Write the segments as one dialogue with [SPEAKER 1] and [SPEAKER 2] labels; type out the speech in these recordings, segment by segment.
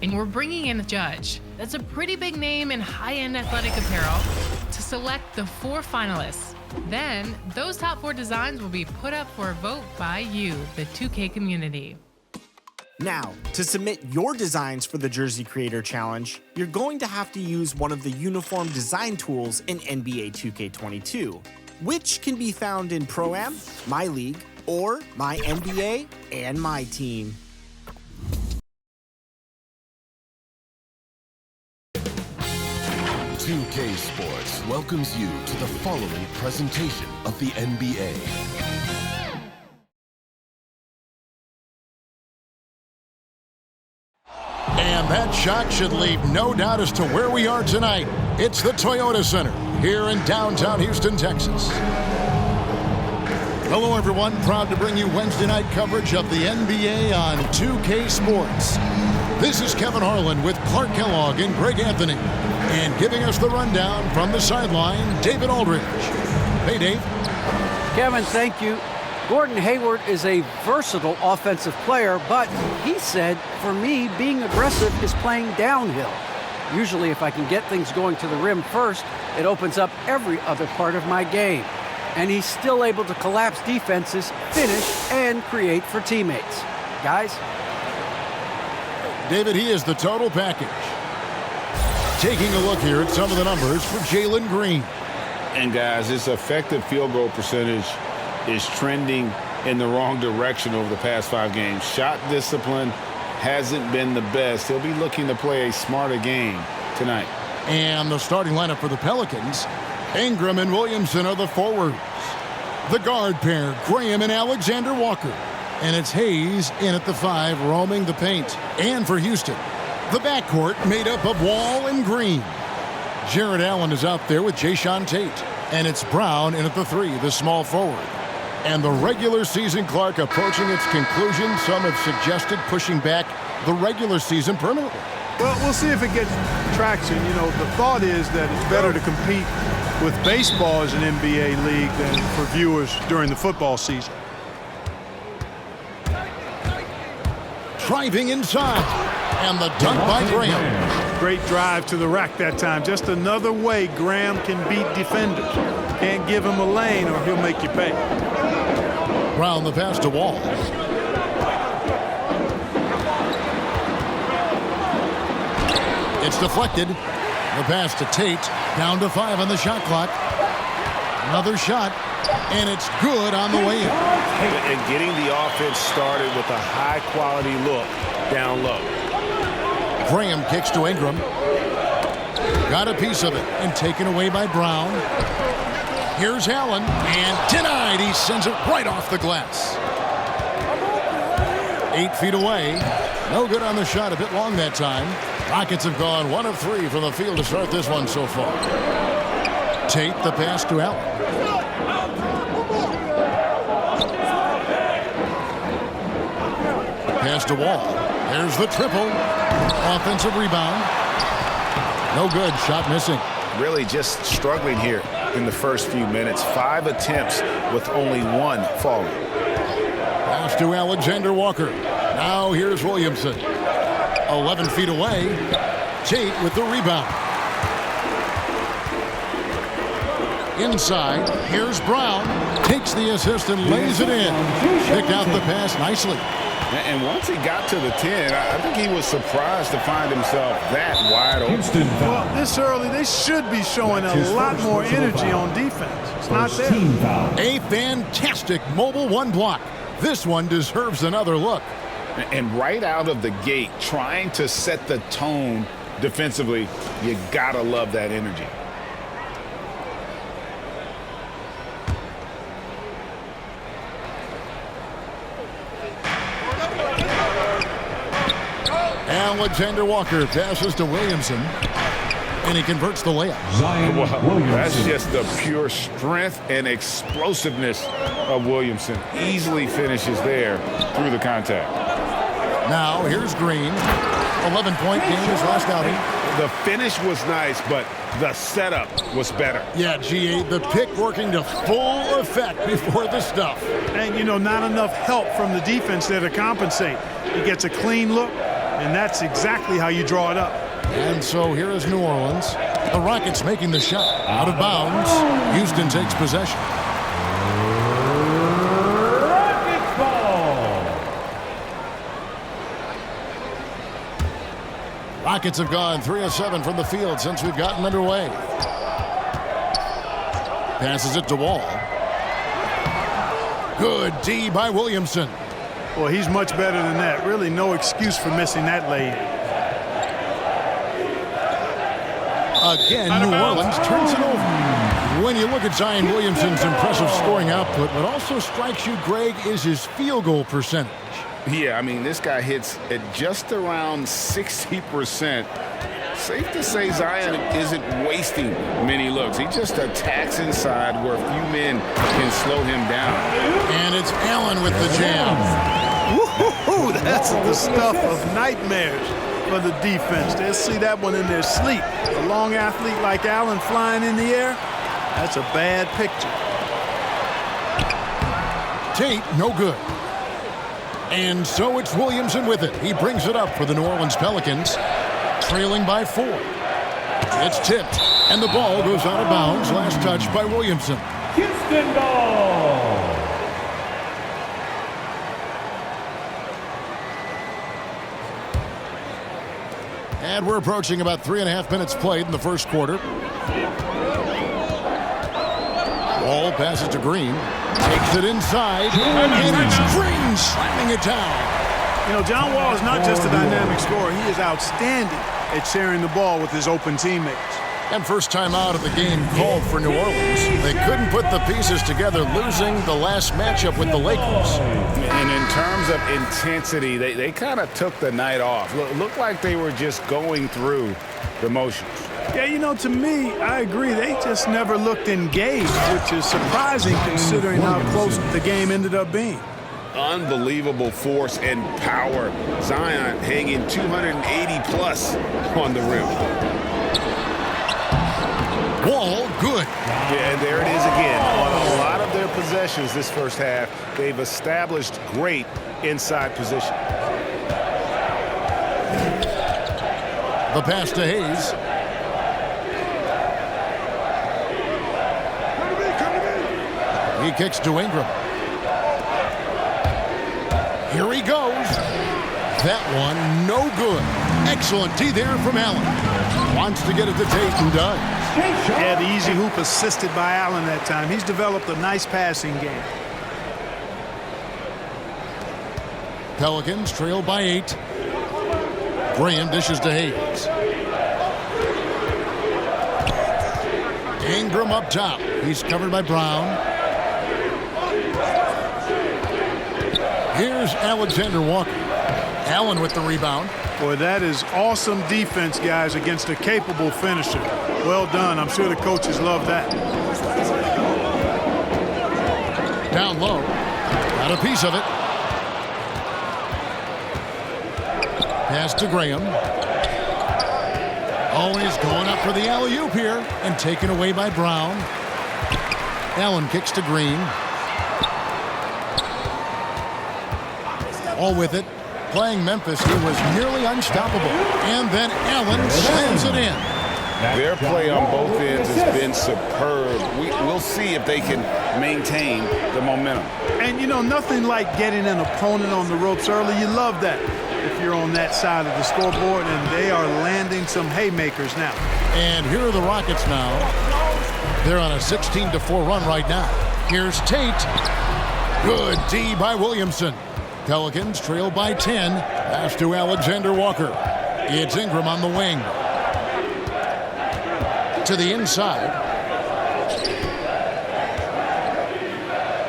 [SPEAKER 1] And we're bringing in a judge. That's a pretty big name in high-end athletic apparel to select the 4 finalists. Then, those top 4 designs will be put up for a vote by you, the 2K community.
[SPEAKER 2] Now, to submit your designs for the Jersey Creator Challenge, you're going to have to use one of the uniform design tools in NBA 2K22, which can be found in Pro-Am, My League, or My NBA and My Team.
[SPEAKER 3] "2K Sports" welcomes you to the following presentation of the NBA.
[SPEAKER 4] And that shot should leave no doubt as to where we are tonight. It's the Toyota Center here in downtown Houston, Texas. Hello, everyone. Proud to bring you Wednesday night coverage of the NBA on 2K Sports. This is Kevin Harlan with Clark Kellogg and Greg Anthony. And giving us the rundown from the sideline, David Aldridge. Hey, Dave.
[SPEAKER 5] Kevin, thank you. Gordon Hayward is a versatile offensive player, but he said, for me, being aggressive is playing downhill. Usually, if I can get things going to the rim first, it opens up every other part of my game. And he's still able to collapse defenses, finish, and create for teammates. Guys?
[SPEAKER 4] David, he is the total package. Taking a look here at some of the numbers for Jalen Green.
[SPEAKER 6] And guys, his effective field goal percentage is trending in the wrong direction over the past 5 games. Shot discipline hasn't been the best. He'll be looking to play a smarter game tonight.
[SPEAKER 4] And the starting lineup for the Pelicans, Ingram and Williamson are the forwards. The guard pair, Graham and Alexander Walker. And it's Hayes in at the 5, roaming the paint. And for Houston, the backcourt made up of Wall and Green. Jarrett Allen is out there with Jayshawn Tate. And it's Brown in at the 3, the small forward. And the regular season, Clark, approaching its conclusion. Some have suggested pushing back the regular season permanently.
[SPEAKER 7] Well, we'll see if it gets traction. You know, the thought is that it's better to compete with baseball as an NBA league than for viewers during the football season.
[SPEAKER 4] Driving inside. And the dunk by Graham.
[SPEAKER 7] Great drive to the rack that time. Just another way Graham can beat defenders. Can't give him a lane or he'll make you pay.
[SPEAKER 4] Brown the pass to Wall. It's deflected. The pass to Tate. Down to 5 on the shot clock. Another shot. And it's good on the way in.
[SPEAKER 6] And getting the offense started with a high-quality look down low.
[SPEAKER 4] Graham kicks to Ingram. Got a piece of it and taken away by Brown. Here's Allen and denied. He sends it right off the glass. 8 feet away. No good on the shot. A bit long that time. Rockets have gone 1 of 3 from the field to start this one so far. Tate the pass to Allen. Pass to Wall. There's the triple. Offensive rebound. No good. Shot missing.
[SPEAKER 6] Really just struggling here in the first few minutes. 5 attempts with only 1 falling.
[SPEAKER 4] Pass to Alexander Walker. Now here's Williamson. 11 feet away. Tate with the rebound. Inside. Here's Brown. Takes the assist and lays it in. Picked out the pass nicely.
[SPEAKER 6] And once he got to the 10, I think he was surprised to find himself that wide open.
[SPEAKER 7] Well, this early, they should be showing a lot more energy on defense. It's not there.
[SPEAKER 4] A fantastic mobile 1 block. This one deserves another look.
[SPEAKER 6] And right out of the gate, trying to set the tone defensively, you gotta love that energy.
[SPEAKER 4] Alexander Walker passes to Williamson, and he converts the layup.
[SPEAKER 6] Well, that's just the pure strength and explosiveness of Williamson. Easily finishes there through the contact.
[SPEAKER 4] Now here's Green. 11-point game his last outing.
[SPEAKER 6] The finish was nice, but the setup was better.
[SPEAKER 4] Yeah, G.A., the pick working to full effect before the stuff.
[SPEAKER 7] And, you know, not enough help from the defense there to compensate. He gets a clean look, And that's exactly how you draw it up.
[SPEAKER 4] And so here is New Orleans. The Rockets making the shot. Out of bounds. Houston takes possession.
[SPEAKER 8] Rockets ball.
[SPEAKER 4] Rockets have gone 3 of 7 from the field since we've gotten underway. Passes it to Wall. Good D by Williamson.
[SPEAKER 7] Well, he's much better than that. Really no excuse for missing that lane.
[SPEAKER 4] Again, New Orleans turns it over. When you look at Zion Williamson's impressive scoring output, what also strikes you, Greg, is his field goal percentage.
[SPEAKER 6] Yeah, I mean, this guy hits at just around 60%. Safe to say Zion isn't wasting many looks. He just attacks inside where a few men can slow him down.
[SPEAKER 4] And it's Allen with the jam.
[SPEAKER 7] Woo-hoo-hoo, that's the stuff of nightmares for the defense. They'll see that one in their sleep. A long athlete like Allen flying in the air, that's a bad picture.
[SPEAKER 4] Tate, no good. And so it's Williamson with it. He brings it up for the New Orleans Pelicans, trailing by 4. It's tipped, and the ball goes out of bounds. Last touch by Williamson.
[SPEAKER 8] Houston ball.
[SPEAKER 4] And we're approaching about 3.5 minutes played in the first quarter. Wall passes to Green. Takes it inside. And it's Green slamming it down.
[SPEAKER 7] You know, John Wall is not just a dynamic scorer. He is outstanding at sharing the ball with his open teammates.
[SPEAKER 4] And first time out of the game called for New Orleans. They couldn't put the pieces together, losing the last matchup with the Lakers.
[SPEAKER 6] And in terms of intensity, they kind of took the night off. Looked like they were just going through the motions.
[SPEAKER 7] Yeah, you know, to me, I agree. They just never looked engaged, which is surprising considering how close the game ended up being.
[SPEAKER 6] Unbelievable force and power. Zion hanging 280 plus on the rim.
[SPEAKER 4] Wall, good.
[SPEAKER 6] Yeah, there it is again. On a lot of their possessions this first half, they've established great inside position.
[SPEAKER 4] The pass to Hayes. He kicks to Ingram. Here he goes. That one, no good. Excellent D there from Allen. Wants to get it to Tate and does.
[SPEAKER 7] Yeah, the easy hoop assisted by Allen that time. He's developed a nice passing game.
[SPEAKER 4] Pelicans trail by 8. Graham dishes to Hayes. Ingram up top. He's covered by Brown. Here's Alexander Walker. Allen with the rebound.
[SPEAKER 7] Boy, that is awesome defense, guys, against a capable finisher. Well done. I'm sure the coaches love that.
[SPEAKER 4] Down low. Got a piece of it. Pass to Graham. Oh, and he's going up for the alley-oop here and taken away by Brown. Allen kicks to Green. All with it. Playing Memphis, he was nearly unstoppable. And then Allen slams it in.
[SPEAKER 6] Their play on both ends has been superb. We'll see if they can maintain the momentum.
[SPEAKER 7] And, you know, nothing like getting an opponent on the ropes early. You love that if you're on that side of the scoreboard, and they are landing some haymakers now.
[SPEAKER 4] And here are the Rockets now. They're on a 16-4 run right now. Here's Tate. Good D by Williamson. Pelicans trail by 10. Pass to Alexander Walker. It's Ingram on the wing. To the inside.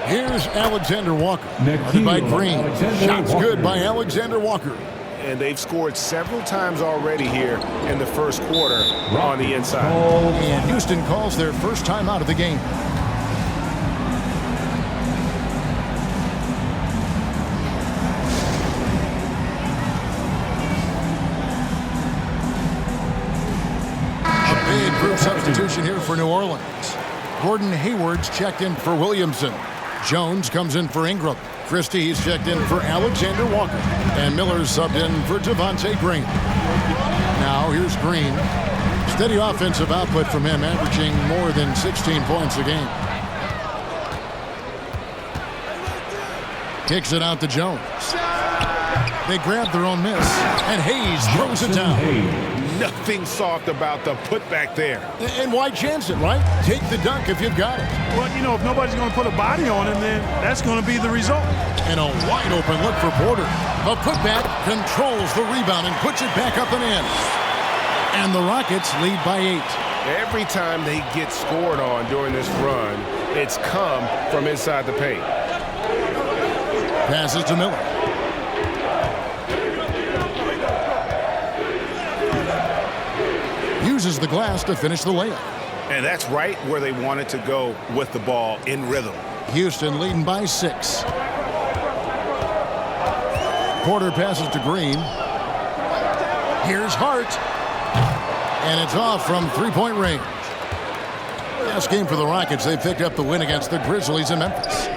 [SPEAKER 4] Here's Alexander Walker. Guarded by Green. Shots good by Alexander Walker.
[SPEAKER 6] And they've scored several times already here in the first quarter on the inside.
[SPEAKER 4] And Houston calls their first time out of the game. Group substitution here for New Orleans. Gordon Hayward's checked in for Williamson. Jones comes in for Ingram. Christie, he's checked in for Alexander Walker. And Miller's subbed in for Devontae Green. Now here's Green. Steady offensive output from him, averaging more than 16 points a game. Kicks it out to Jones. They grab their own miss, and Hayes throws it down.
[SPEAKER 6] Nothing soft about the putback there.
[SPEAKER 4] And why chance it, right? Take the dunk if you've got it.
[SPEAKER 7] Well, you know, if nobody's going to put a body on him, then that's going to be the result.
[SPEAKER 4] And a wide open look for Porter. The putback controls the rebound and puts it back up and in. And the Rockets lead by 8.
[SPEAKER 6] Every time they get scored on during this run, it's come from inside the paint.
[SPEAKER 4] Passes to Miller. Uses the glass to finish the layup.
[SPEAKER 6] And that's right where they wanted to go with the ball in rhythm.
[SPEAKER 4] Houston leading by 6. Porter passes to Green. Here's Hart. And it's off from three-point range. Last game for the Rockets, they picked up the win against the Grizzlies in Memphis.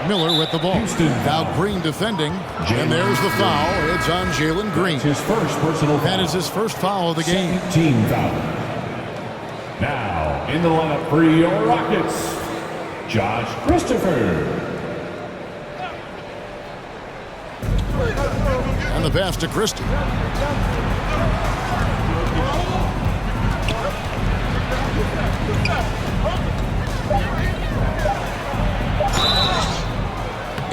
[SPEAKER 4] Miller with the ball. Now Green defending. And there's the foul. It's on Jalen Green.
[SPEAKER 8] His first personal foul.
[SPEAKER 4] That is his first foul of the game.
[SPEAKER 8] Team foul. Now in the lineup for your Rockets, Josh Christopher.
[SPEAKER 4] And the pass to Christie.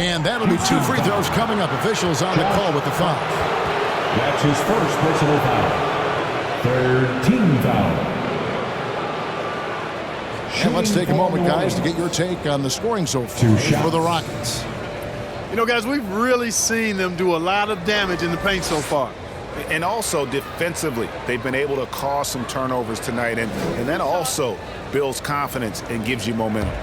[SPEAKER 4] And that'll be 2 free throws coming up. Officials on the call with the foul.
[SPEAKER 8] That's his first personal foul. Third team foul.
[SPEAKER 4] And let's take a moment, guys, to get your take on the scoring so far for the Rockets.
[SPEAKER 7] You know, guys, we've really seen them do a lot of damage in the paint so far.
[SPEAKER 6] And also defensively, they've been able to cause some turnovers tonight. And that also builds confidence and gives you momentum.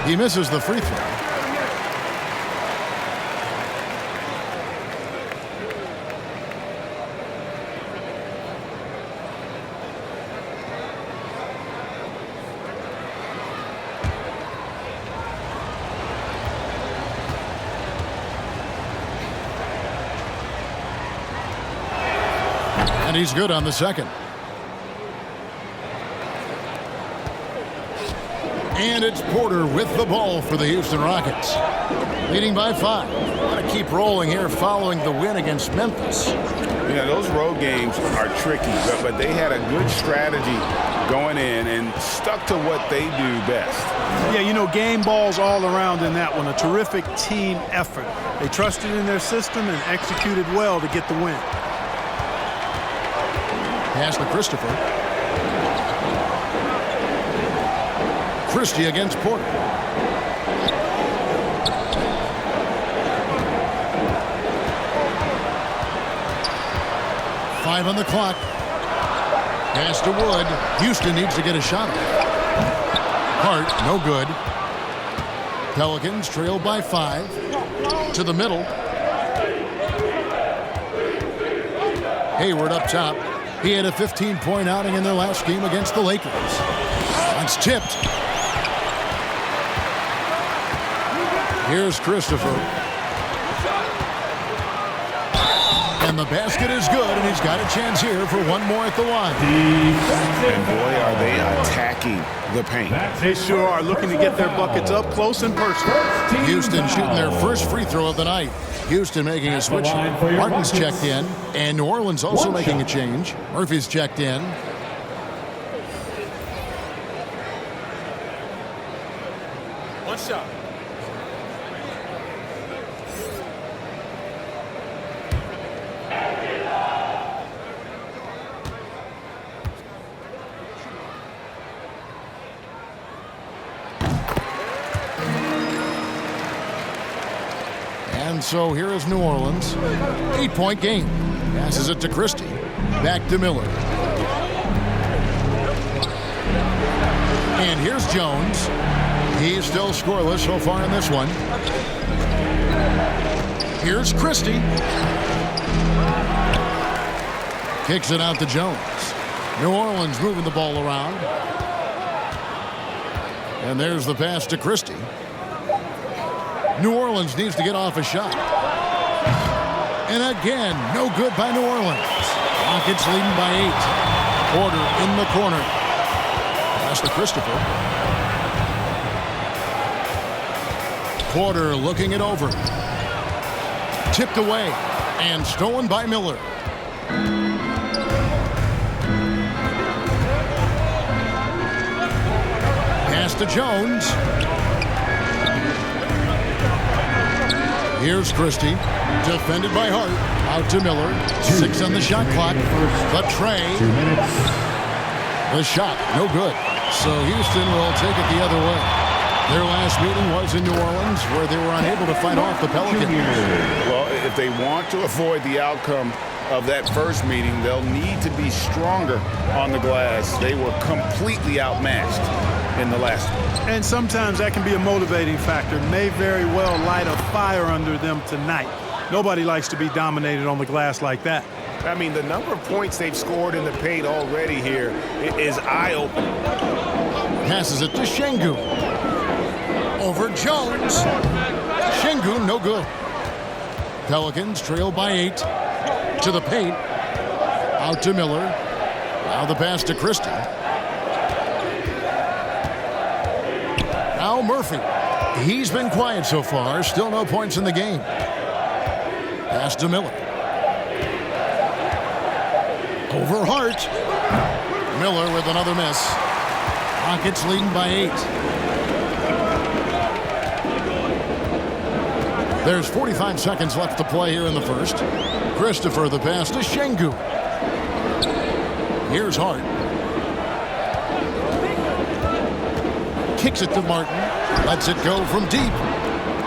[SPEAKER 4] He misses the free throw. And he's good on the second. And it's Porter with the ball for the Houston Rockets. Leading by 5. Want to keep rolling here following the win against Memphis.
[SPEAKER 6] Yeah, those road games are tricky, but they had a good strategy going in and stuck to what they do best.
[SPEAKER 7] Yeah, you know, game balls all around in that one. A terrific team effort. They trusted in their system and executed well to get the win.
[SPEAKER 4] Pass to Christopher. Christie against Porter. Five on the clock. Pass to Wood. Houston needs to get a shot off. Hart, no good. Pelicans trail by 5. To the middle. Hayward up top. He had a 15-point outing in their last game against the Lakers. It's tipped. Here's Christopher. And the basket is good, and he's got a chance here for one more at the line.
[SPEAKER 6] And boy, are they attacking the paint.
[SPEAKER 7] They sure are, looking to get their buckets up close and personal.
[SPEAKER 4] Houston shooting their first free throw of the night. Houston making a switch. Martin's checked in, and New Orleans also making a change. Murphy's checked in.
[SPEAKER 7] One shot.
[SPEAKER 4] And so here is New Orleans. 8-point game. Passes it to Christie. Back to Miller. And here's Jones. He's still scoreless so far in this one. Here's Christie. Kicks it out to Jones. New Orleans moving the ball around. And there's the pass to Christie. New Orleans needs to get off a shot. And again, no good by New Orleans. Rockets leading by 8. Porter in the corner. Pass to Christopher. Porter looking it over. Tipped away and stolen by Miller. Pass to Jones. Here's Christie. Defended by Hart. Out to Miller. 6 on the shot clock. The tray.
[SPEAKER 8] 2 minutes.
[SPEAKER 4] The shot, no good. So Houston will take it the other way. Their last meeting was in New Orleans, where they were unable to fight off the Pelicans.
[SPEAKER 6] Well, if they want to avoid the outcome of that first meeting, they'll need to be stronger on the glass. They were completely outmatched in the last one.
[SPEAKER 7] And sometimes that can be a motivating factor. May very well light a fire under them tonight. Nobody likes to be dominated on the glass like that.
[SPEAKER 6] I mean, the number of points they've scored in the paint already here is eye-opening.
[SPEAKER 4] Passes it to Şengün. Over Jones. Şengün, no good. Pelicans trail by 8. To the paint. Out to Miller. Now the pass to Christie. Now Murphy. He's been quiet so far. Still no points in the game. Pass to Miller. Over Hart. Miller with another miss. Rockets leading by 8. There's 45 seconds left to play here in the first. Christopher, the pass to Şengün. Here's Hart. Kicks it to Martin. Lets it go from deep.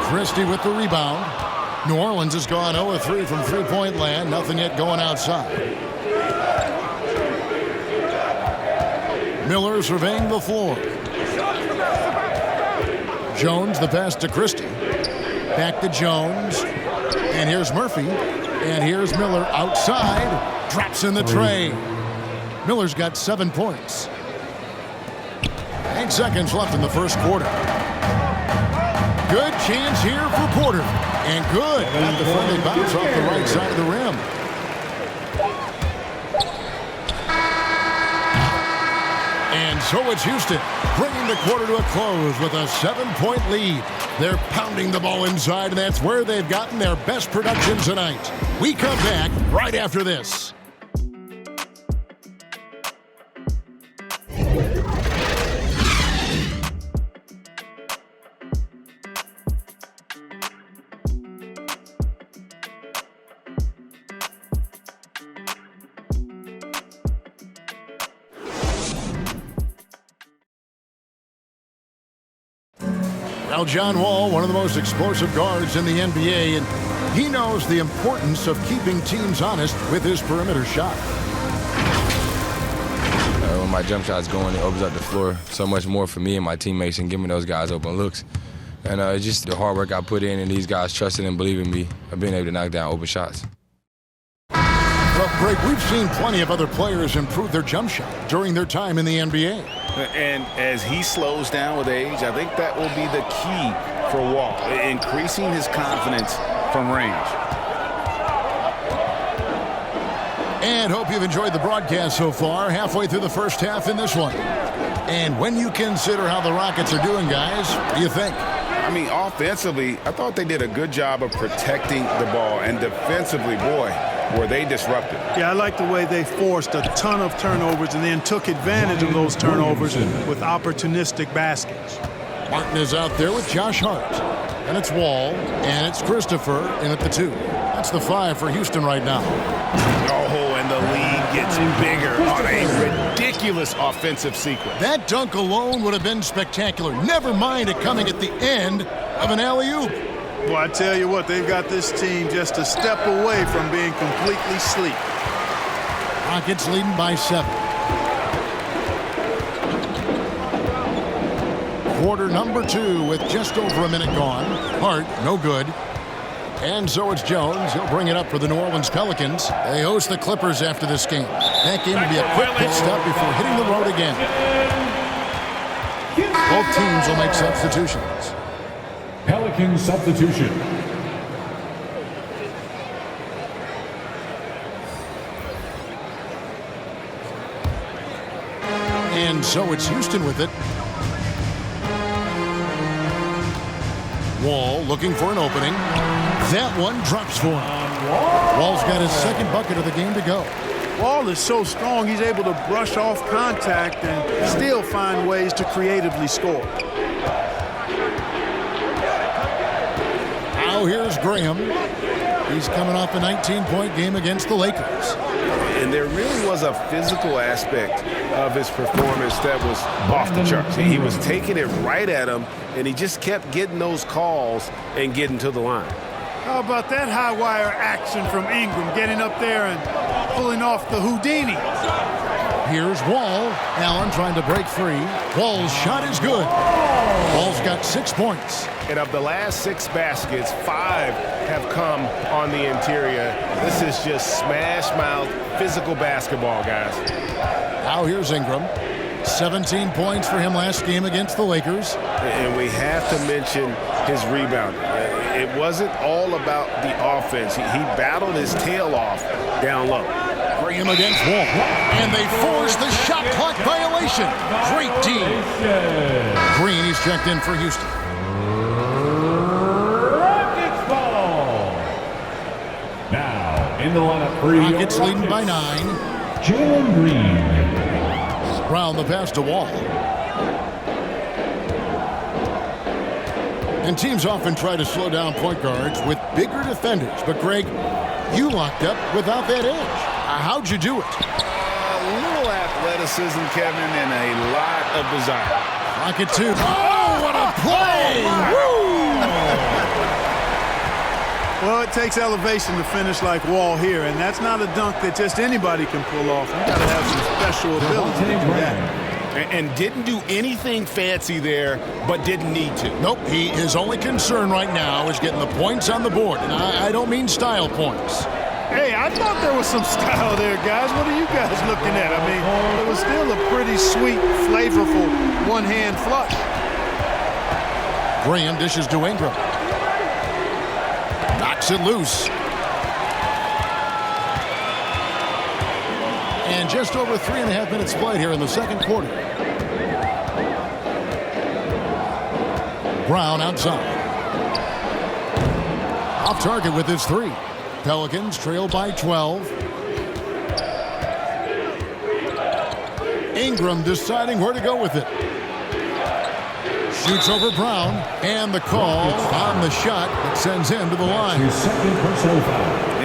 [SPEAKER 4] Christie with the rebound. New Orleans has gone 0-3 from three-point land. Nothing yet going outside. Miller surveying the floor. Jones, the pass to Christie. Back to Jones. And here's Murphy. And here's Miller outside. Drops in the tray. Miller's got 7 points. 8 seconds left in the first quarter. Good chance here for Porter. And good. Not before they bounce off the right side of the rim. And so it's Houston, bringing the quarter to a close with a 7-point lead. They're pounding the ball inside, and that's where they've gotten their best production tonight. We come back right after this. Now, John Wall, one of the most explosive guards in the NBA, and he knows the importance of keeping teams honest with his perimeter shot.
[SPEAKER 9] When my jump shot's going, it opens up the floor so much more for me and my teammates and giving those guys open looks. And it's just the hard work I put in and these guys trusting and believing me of being able to knock down open shots.
[SPEAKER 4] Well, Greg, we've seen plenty of other players improve their jump shot during their time in the NBA.
[SPEAKER 6] And as he slows down with age, I think that will be the key for Wall, increasing his confidence from range.
[SPEAKER 4] And hope you've enjoyed the broadcast so far, halfway through the first half in this one. And when you consider how the Rockets are doing, guys, what do you think?
[SPEAKER 6] I mean, offensively, I thought they did a good job of protecting the ball. And defensively, boy, were they disruptive.
[SPEAKER 7] Yeah, I like the way they forced a ton of turnovers and then took advantage of those turnovers with opportunistic baskets.
[SPEAKER 4] Martin is out there with Josh Hart. And it's Wall, and it's Christopher in at the 2. That's the 5 for Houston right now.
[SPEAKER 6] Oh, and the lead gets bigger on a ridiculous offensive sequence.
[SPEAKER 4] That dunk alone would have been spectacular. Never mind it coming at the end of an alley-oop.
[SPEAKER 7] Well, I tell you what, they've got this team just a step away from being completely asleep.
[SPEAKER 4] Rockets leading by 7. Quarter number 2 with just over a minute gone. Hart, no good. And so it's Jones. He'll bring it up for the New Orleans Pelicans. They host the Clippers after this game. That game will be a quick pit stop before hitting the road again. Both teams will make substitutions.
[SPEAKER 8] Pelican substitution.
[SPEAKER 4] And so it's Houston with it. Wall looking for an opening. That one drops for him. Wall's got his second bucket of the game to go.
[SPEAKER 7] Wall is so strong, he's able to brush off contact and still find ways to creatively score.
[SPEAKER 4] Now here's Graham. He's coming off a 19-point game against the Lakers.
[SPEAKER 6] And there really was a physical aspect of his performance that was off the charts. He was taking it right at him, and he just kept getting those calls and getting to the line.
[SPEAKER 7] How about that high wire action from Ingram, getting up there and pulling off the Houdini?
[SPEAKER 4] Here's Wall. Allen trying to break free. Wall's shot is good. Wall's got 6 points.
[SPEAKER 6] And of the last 6 baskets, 5 have come on the interior. This is just smash-mouth physical basketball, guys.
[SPEAKER 4] Now here's Ingram. 17 points for him last game against the Lakers.
[SPEAKER 6] And we have to mention his rebounding. It wasn't all about the offense. He battled his tail off down low.
[SPEAKER 4] Graham against Wall. And they force the shot clock violation. Great team. Green, he's checked in for Houston.
[SPEAKER 8] Rockets ball. Now in the lineup for
[SPEAKER 4] Rockets leading by 9.
[SPEAKER 8] Jalen Green.
[SPEAKER 4] Brown the pass to Wall. And teams often try to slow down point guards with bigger defenders. But, Greg, you locked up without that edge. How'd you do it?
[SPEAKER 6] A little athleticism, Kevin, and a lot of desire.
[SPEAKER 4] Rocket 2. Oh, what a play!
[SPEAKER 7] Well, it takes elevation to finish like Wall here, and that's not a dunk that just anybody can pull off. You got to have some special ability to do that.
[SPEAKER 6] And didn't do anything fancy there, but didn't need to.
[SPEAKER 4] Nope, his only concern right now is getting the points on the board. And I don't mean style points.
[SPEAKER 7] Hey, I thought there was some style there, guys. What are you guys looking at? I mean, it was still a pretty sweet, flavorful one-hand flush.
[SPEAKER 4] Graham dishes to Ingram. Knocks it loose. And just over 3.5 minutes played here in the second quarter. Brown outside. Off target with his 3. Pelicans trail by 12. Ingram deciding where to go with it. Shoots over Brown, and the call on the shot that sends him to the line.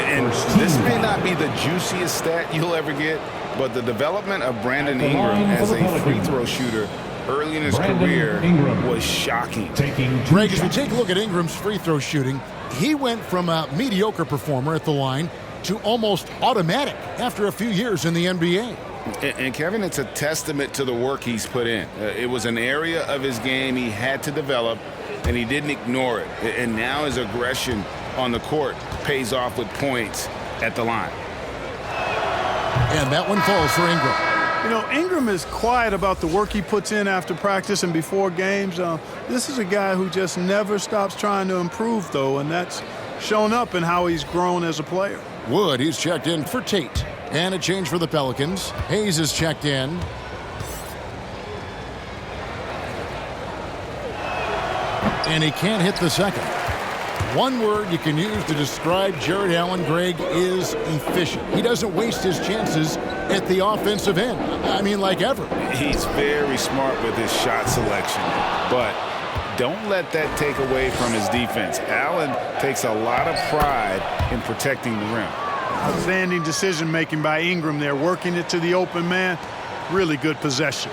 [SPEAKER 6] And this may not be the juiciest stat you'll ever get, but the development of Brandon Ingram as a free throw shooter early in his career was shocking.
[SPEAKER 4] Greg, as we take a look at Ingram's free throw shooting, he went from a mediocre performer at the line to almost automatic after a few years in the NBA.
[SPEAKER 6] And Kevin, it's a testament to the work he's put in. It was an area of his game he had to develop, and he didn't ignore it. And now his aggression on the court pays off with points at the line.
[SPEAKER 4] And that one falls for Ingram.
[SPEAKER 7] You know, Ingram is quiet about the work he puts in after practice and before games. This is a guy who just never stops trying to improve, though, and that's shown up in how he's grown as a player.
[SPEAKER 4] Wood, he's checked in for Tate. And a change for the Pelicans. Hayes is checked in. And he can't hit the second. One word you can use to describe Jared Allen, Greg, is efficient. He doesn't waste his chances at the offensive end. I mean, like ever.
[SPEAKER 6] He's very smart with his shot selection, but don't let that take away from his defense. Allen takes a lot of pride in protecting the rim.
[SPEAKER 7] Outstanding decision-making by Ingram there, working it to the open man. Really good possession.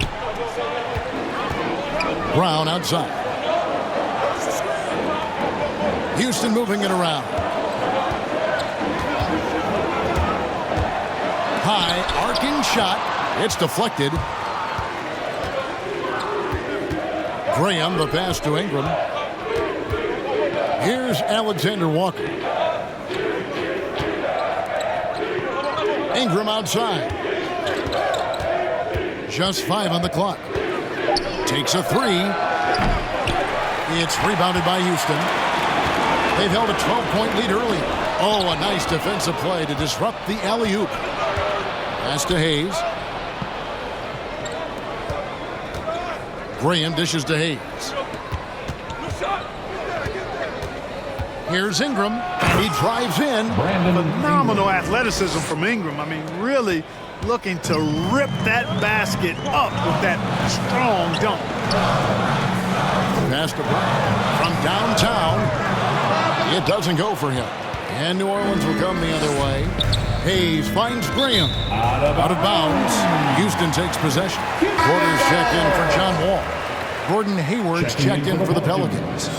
[SPEAKER 4] Brown outside. Houston moving it around. High arcing shot. It's deflected. Graham the pass to Ingram. Here's Alexander Walker. Ingram outside. Just 5 on the clock. Takes a 3. It's rebounded by Houston. They've held a 12-point lead early. Oh, a nice defensive play to disrupt the alley-oop. Pass to Hayes. Graham dishes to Hayes. Here's Ingram, and he drives in.
[SPEAKER 7] Phenomenal athleticism from Ingram. I mean, really looking to rip that basket up with that strong dunk.
[SPEAKER 4] Pass to Brown from downtown. It doesn't go for him. And New Orleans will come the other way. Hayes finds Graham. Out of bounds. Houston takes possession. Porter's checked in for John Wall. Gordon Hayward's checked in for the Pelicans.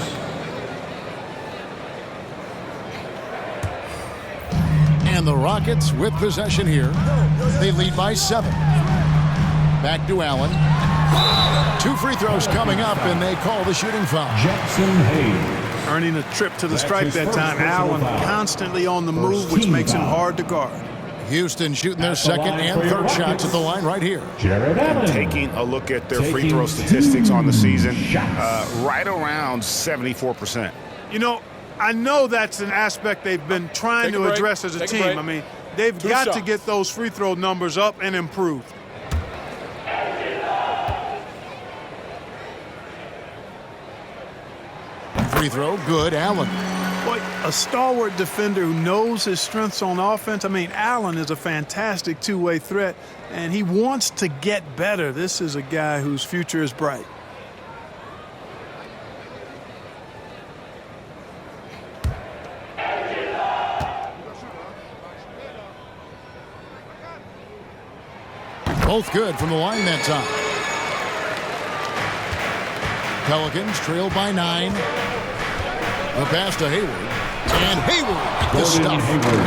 [SPEAKER 4] And the Rockets with possession here. They lead by 7. Back to Allen. 2 free throws coming up, and they call the shooting foul.
[SPEAKER 8] Jackson Hayes.
[SPEAKER 7] Earning a trip to the stripe that time. Allen constantly on the move, which makes him hard to guard.
[SPEAKER 4] Houston shooting their second and third shots at the line right here.
[SPEAKER 6] Taking a look at their free throw statistics on the season, right around 74%.
[SPEAKER 7] You know, I know that's an aspect they've been trying to address as a team. I mean, they've got to get those free throw numbers up and improve.
[SPEAKER 4] Free throw, good. Allen.
[SPEAKER 7] Boy, a stalwart defender who knows his strengths on offense. I mean, Allen is a fantastic two-way threat, and he wants to get better. This is a guy whose future is bright.
[SPEAKER 4] Both good from the line that time. Pelicans trail by 9. The pass to Hayward. And Hayward, the stuff.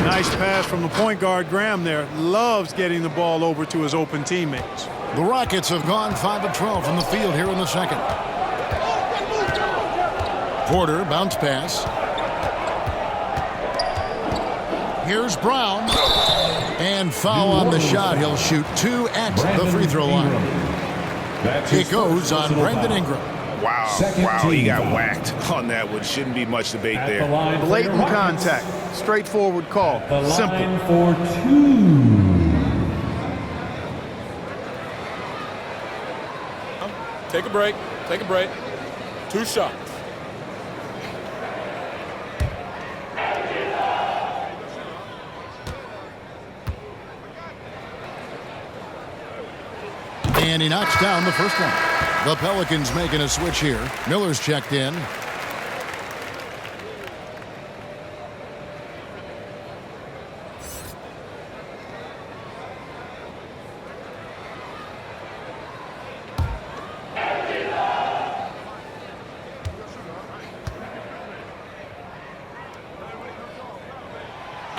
[SPEAKER 7] Nice pass from the point guard, Graham there. Loves getting the ball over to his open teammates.
[SPEAKER 4] The Rockets have gone 5 of 12 from the field here in the second. Porter, bounce pass. Here's Brown. And foul on the shot. He'll shoot 2 at the free throw line. It goes on Brandon Ingram.
[SPEAKER 6] Wow, he got whacked on that one. Shouldn't be much debate there.
[SPEAKER 7] Blatant contact. Straightforward call. Simple.
[SPEAKER 8] For 2.
[SPEAKER 10] Take a break. 2 shots.
[SPEAKER 4] And he knocks down the first one. The Pelicans making a switch here. Miller's checked in.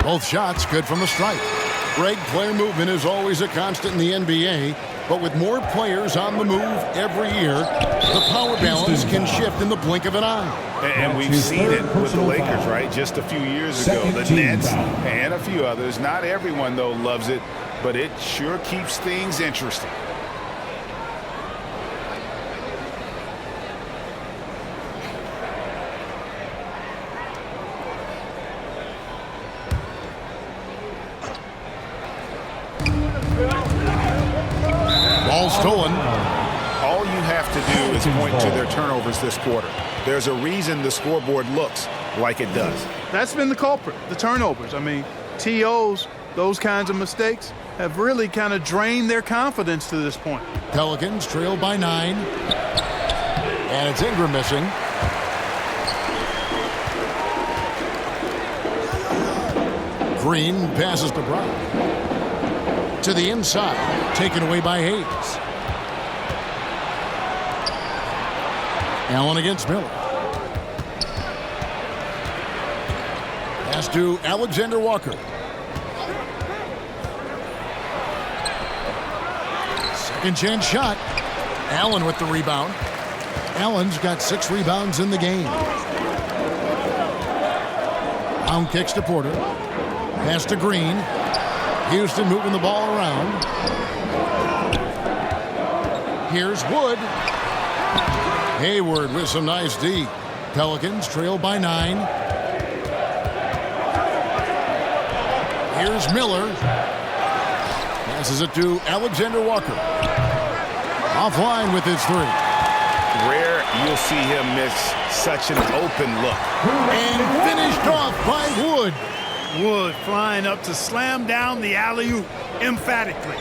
[SPEAKER 4] Both shots good from the stripe. Greg, player movement is always a constant in the NBA. But with more players on the move every year, the power balance can shift in the blink of an eye.
[SPEAKER 6] And we've seen it with the Lakers, right? Just a few years ago. The Nets and a few others. Not everyone, though, loves it, but it sure keeps things interesting.
[SPEAKER 4] Ball stolen.
[SPEAKER 6] All you have to do is point to their turnovers this quarter. There's a reason the scoreboard looks like it does.
[SPEAKER 7] That's been the culprit, the turnovers. I mean, TOs, those kinds of mistakes have really kind of drained their confidence to this point.
[SPEAKER 4] Pelicans trail by 9. And it's Ingram missing. Green passes to Brown. To the inside, taken away by Hayes. Allen against Miller. Pass to Alexander Walker. Second chance shot. Allen with the rebound. Allen's got 6 rebounds in the game. Inbound kicks to Porter. Pass to Green. Houston moving the ball around. Here's Wood. Hayward with some nice D. Pelicans trail by 9. Here's Miller. Passes it to Alexander Walker. Offline with his 3.
[SPEAKER 6] Rare you'll see him miss such an open look.
[SPEAKER 4] And finished off by Wood.
[SPEAKER 7] Wood flying up to slam down the alley-oop emphatically.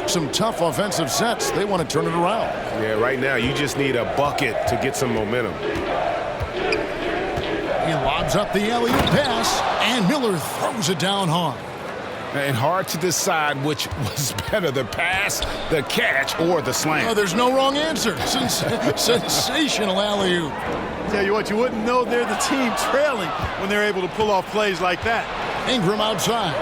[SPEAKER 4] Some tough offensive sets. They want to turn it around.
[SPEAKER 6] Yeah, right now you just need a bucket to get some momentum.
[SPEAKER 4] He lobs up the alley-oop pass, and Miller throws it down hard.
[SPEAKER 6] And hard to decide which was better, the pass, the catch, or the slam.
[SPEAKER 4] Oh, there's no wrong answer. Sensational alley-oop.
[SPEAKER 7] Tell you what, you wouldn't know they're the team trailing when they're able to pull off plays like that.
[SPEAKER 4] Ingram outside.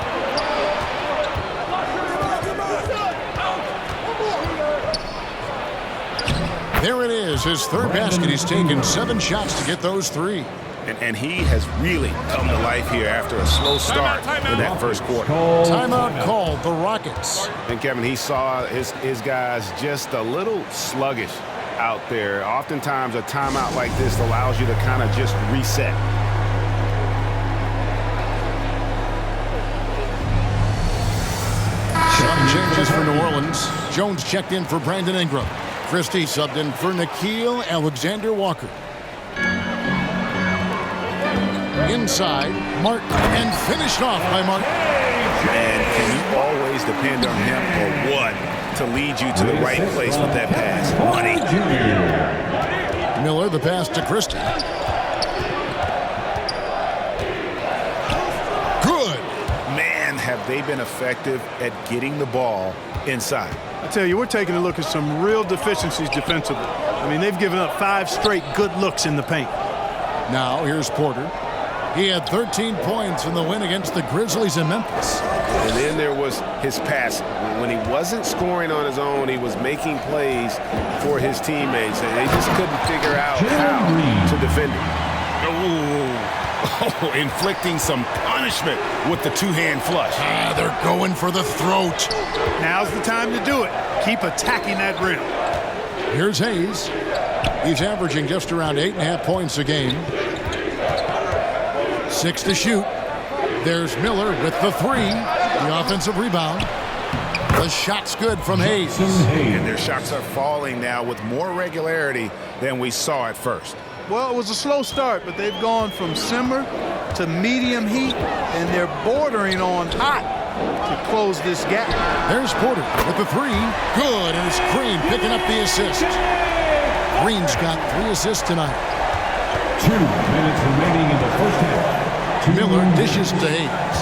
[SPEAKER 4] There it is, his third basket. He's taken 7 shots to get those 3.
[SPEAKER 6] And he has really come to life here after a slow start in that first quarter.
[SPEAKER 4] Timeout called, the Rockets.
[SPEAKER 6] And Kevin, he saw his guys just a little sluggish out there. Oftentimes a timeout like this allows you to kind of just reset.
[SPEAKER 4] Some changes for New Orleans. Jones checked in for Brandon Ingram. Christie subbed in for Nickeil Alexander-Walker. Inside, Martin, and finished off by Martin.
[SPEAKER 6] And can you always depend on him or what to lead you to the right place with that pass? Money.
[SPEAKER 4] Miller, the pass to Christie. Good.
[SPEAKER 6] Man, have they been effective at getting the ball inside.
[SPEAKER 7] I tell you, we're taking a look at some real deficiencies defensively. I mean, they've given up 5 straight good looks in the paint.
[SPEAKER 4] Now, here's Porter. He had 13 points in the win against the Grizzlies in Memphis.
[SPEAKER 6] And then there was his pass. When he wasn't scoring on his own, he was making plays for his teammates, and they just couldn't figure out how to defend him. Oh, inflicting some punishment with the 2-hand flush.
[SPEAKER 4] They're going for the throat.
[SPEAKER 7] Now's the time to do it. Keep attacking that rim.
[SPEAKER 4] Here's Hayes. He's averaging just around 8.5 points a game. 6 to shoot. There's Miller with the 3. The offensive rebound. The shot's good from Hayes.
[SPEAKER 6] And their shots are falling now with more regularity than we saw at first.
[SPEAKER 7] Well, it was a slow start, but they've gone from simmer to medium heat, and they're bordering on hot to close this gap.
[SPEAKER 4] There's Porter with the 3. Good, and it's Green picking up the assist. Green's got 3 assists tonight.
[SPEAKER 8] 2 minutes remaining in the first half.
[SPEAKER 4] Miller dishes to Hayes.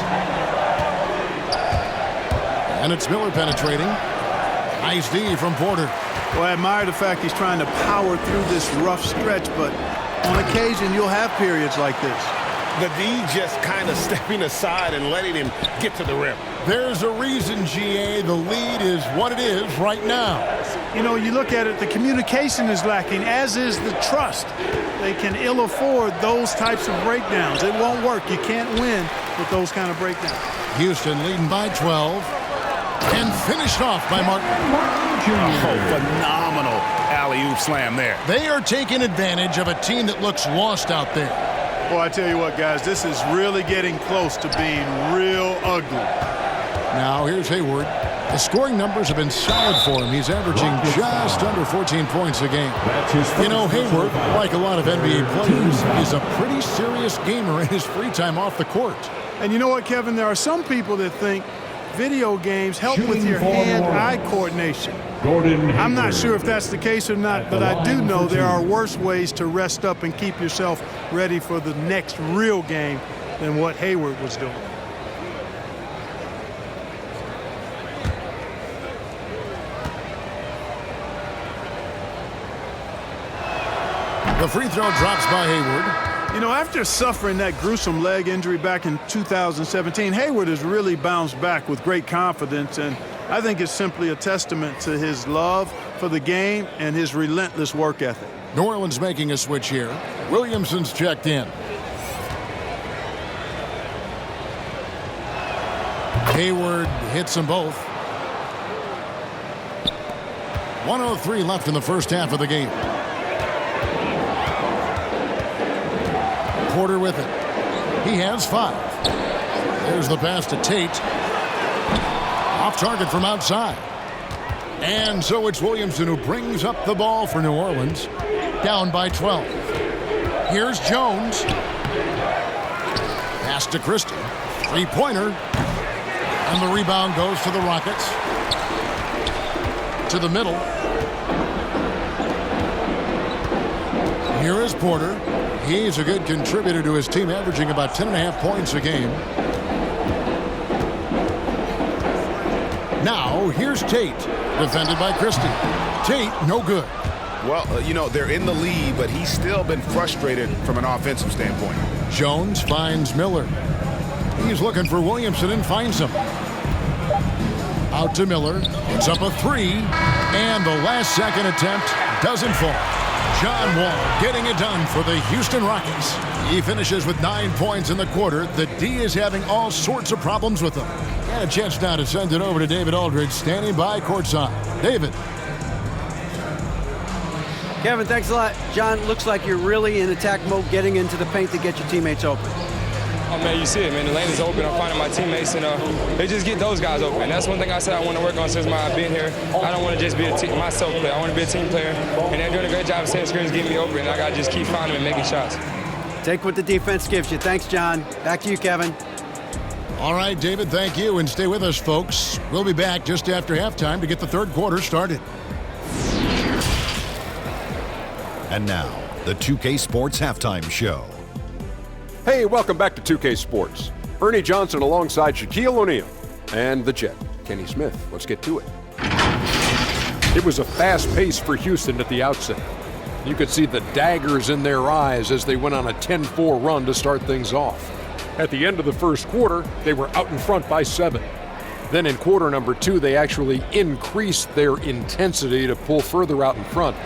[SPEAKER 4] And it's Miller penetrating. Nice D from Porter.
[SPEAKER 7] Well, I admire the fact he's trying to power through this rough stretch, but on occasion you'll have periods like this.
[SPEAKER 6] The D just kind of stepping aside and letting him get to the rim.
[SPEAKER 4] There's a reason, GA, the lead is what it is right now.
[SPEAKER 7] You know, you look at it, the communication is lacking, as is the trust. They can ill afford those types of breakdowns. It won't work. You can't win with those kind of breakdowns.
[SPEAKER 4] Houston leading by 12 and finished off by Martin.
[SPEAKER 6] Oh, phenomenal alley-oop slam there.
[SPEAKER 4] They are taking advantage of a team that looks lost out there.
[SPEAKER 7] Well, I tell you what, guys, this is really getting close to being real ugly.
[SPEAKER 4] Now, here's Hayward. The scoring numbers have been solid for him. He's averaging just under 14 points a game. You know, Hayward, like a lot of NBA players, is a pretty serious gamer in his free time off the court.
[SPEAKER 7] And you know what, Kevin? There are some people that think video games help with your hand-eye coordination. I'm not sure if that's the case or not, but I do know there are worse ways to rest up and keep yourself ready for the next real game than what Hayward was doing.
[SPEAKER 4] The free throw drops by Hayward.
[SPEAKER 7] You know, after suffering that gruesome leg injury back in 2017, Hayward has really bounced back with great confidence, and I think it's simply a testament to his love for the game and his relentless work ethic.
[SPEAKER 4] New Orleans making a switch here. Williamson's checked in. Hayward hits them both. 1:03 left in the first half of the game. Porter with it. He has 5. There's the pass to Tate. Off target from outside. And so it's Williamson who brings up the ball for New Orleans. Down by 12. Here's Jones. Pass to Christie. Three-pointer. And the rebound goes to the Rockets. To the middle. Here is Porter. He's a good contributor to his team, averaging about 10.5 points a game. Now, here's Tate, defended by Christie. Tate, no good.
[SPEAKER 6] Well, they're in the lead, but he's still been frustrated from an offensive standpoint.
[SPEAKER 4] Jones finds Miller. He's looking for Williamson and finds him. Out to Miller. It's up a 3. And the last second attempt doesn't fall. John Wall getting it done for the Houston Rockets. He finishes with 9 points in the quarter. The D is having all sorts of problems with him. And a chance now to send it over to David Aldridge, standing by courtside. David.
[SPEAKER 5] Kevin, thanks a lot. John, looks like you're really in attack mode, getting into the paint to get your teammates open.
[SPEAKER 9] Oh, man, you see it, man. The lane is open. I'm finding my teammates, and they just get those guys open. That's one thing I said I want to work on since I've been here. I don't want to just be a myself player. I want to be a team player, and they're doing a great job of setting screens, getting me open, and I got to just keep finding them and making shots.
[SPEAKER 5] Take what the defense gives you. Thanks, John. Back to you, Kevin.
[SPEAKER 4] All right, David, thank you, and stay with us, folks. We'll be back just after halftime to get the third quarter started.
[SPEAKER 11] And now, the 2K Sports Halftime Show.
[SPEAKER 12] Hey, welcome back to 2K Sports. Ernie Johnson alongside Shaquille O'Neal and the Jet, Kenny Smith. Let's get to it. It was a fast pace for Houston at the outset. You could see the daggers in their eyes as they went on a 10-4 run to start things off. At the end of the first quarter, they were out in front by 7. Then in quarter number 2, they actually increased their intensity to pull further out in front,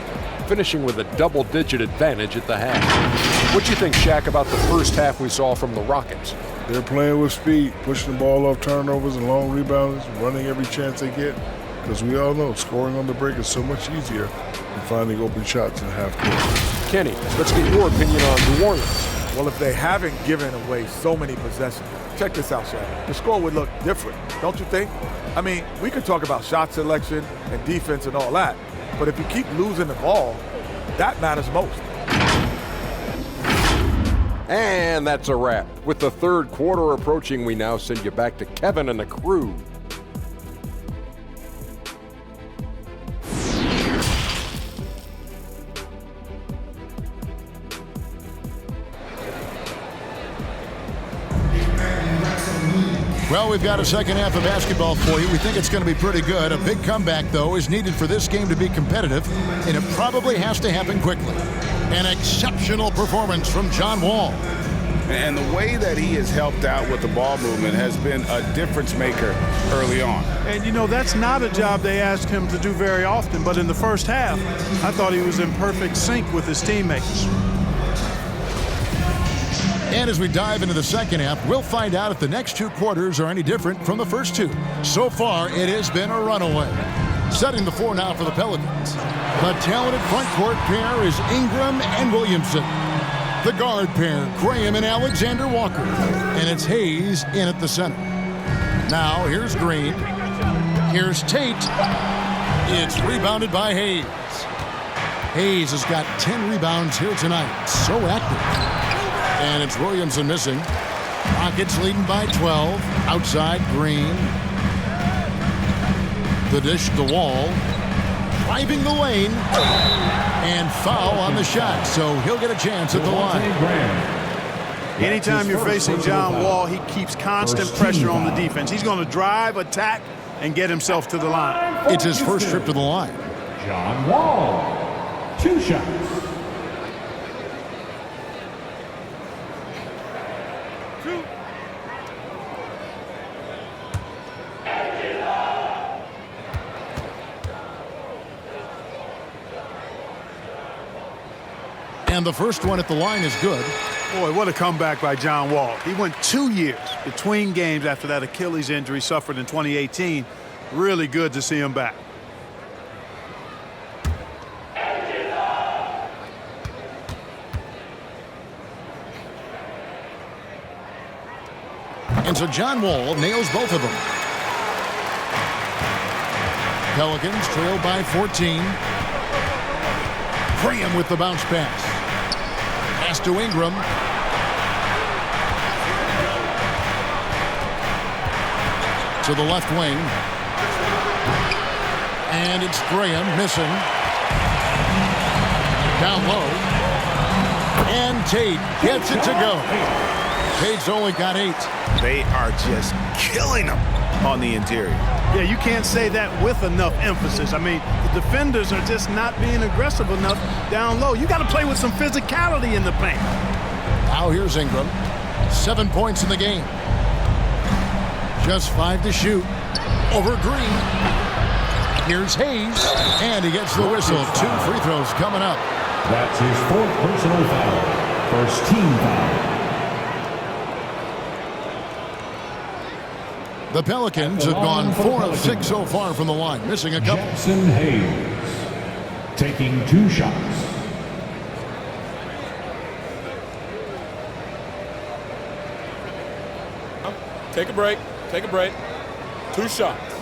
[SPEAKER 12] finishing with a double-digit advantage at the half. What do you think, Shaq, about the first half we saw from the Rockets?
[SPEAKER 13] They're playing with speed, pushing the ball off turnovers and long rebounds, running every chance they get. Because we all know scoring on the break is so much easier than finding open shots in half court.
[SPEAKER 12] Kenny, let's get your opinion on New Orleans.
[SPEAKER 10] Well, if they haven't given away so many possessions, check this out, Shaq. The score would look different, don't you think? I mean, we could talk about shot selection and defense and all that, but if you keep losing the ball, that matters most.
[SPEAKER 12] And that's a wrap. With the third quarter approaching, we now send you back to Kevin and the crew.
[SPEAKER 4] Well, we've got a second half of basketball for you. We think it's going to be pretty good. A big comeback, though, is needed for this game to be competitive, and it probably has to happen quickly. An exceptional performance from John Wall.
[SPEAKER 6] And the way that he has helped out with the ball movement has been a difference maker early on.
[SPEAKER 7] And, that's not a job they ask him to do very often, but in the first half, I thought he was in perfect sync with his teammates.
[SPEAKER 4] And as we dive into the second half, we'll find out if the next 2 quarters are any different from the first 2. So far, it has been a runaway. Setting the floor now for the Pelicans. The talented front court pair is Ingram and Williamson. The guard pair, Graham and Alexander Walker. And it's Hayes in at the center. Now, here's Green. Here's Tate. It's rebounded by Hayes. Hayes has got 10 rebounds here tonight. So active. And it's Williamson missing. Rockets leading by 12. Outside, Green. The dish to Wall. Driving the lane. And foul on the shot. So he'll get a chance at the line.
[SPEAKER 7] Anytime you're facing John Wall, he keeps constant pressure on the defense. He's going to drive, attack, and get himself to the line.
[SPEAKER 4] It's his first trip to the line.
[SPEAKER 8] John Wall, 2 shots.
[SPEAKER 4] And the first one at the line is good.
[SPEAKER 7] Boy, what a comeback by John Wall. He went 2 years between games after that Achilles injury suffered in 2018. Really good to see him back.
[SPEAKER 4] And so John Wall nails both of them. Pelicans trail by 14. Graham with the bounce pass. Pass to Ingram. To the left wing. And it's Graham missing. Down low. And Tate gets it to go. Tate's only got 8.
[SPEAKER 6] They are just killing them on the interior.
[SPEAKER 7] Yeah, you can't say that with enough emphasis. I mean, the defenders are just not being aggressive enough down low. You got to play with some physicality in the paint.
[SPEAKER 4] Now here's Ingram. 7 points in the game. Just 5 to shoot. Over Green. Here's Hayes. And he gets the whistle. 2 free throws coming up.
[SPEAKER 8] That's his 4th personal foul. First team foul.
[SPEAKER 4] The Pelicans have gone 4 of 6 so far from the line, missing a couple.
[SPEAKER 8] Jackson Hayes taking 2 shots.
[SPEAKER 10] Take a break. Take a break. 2 shots.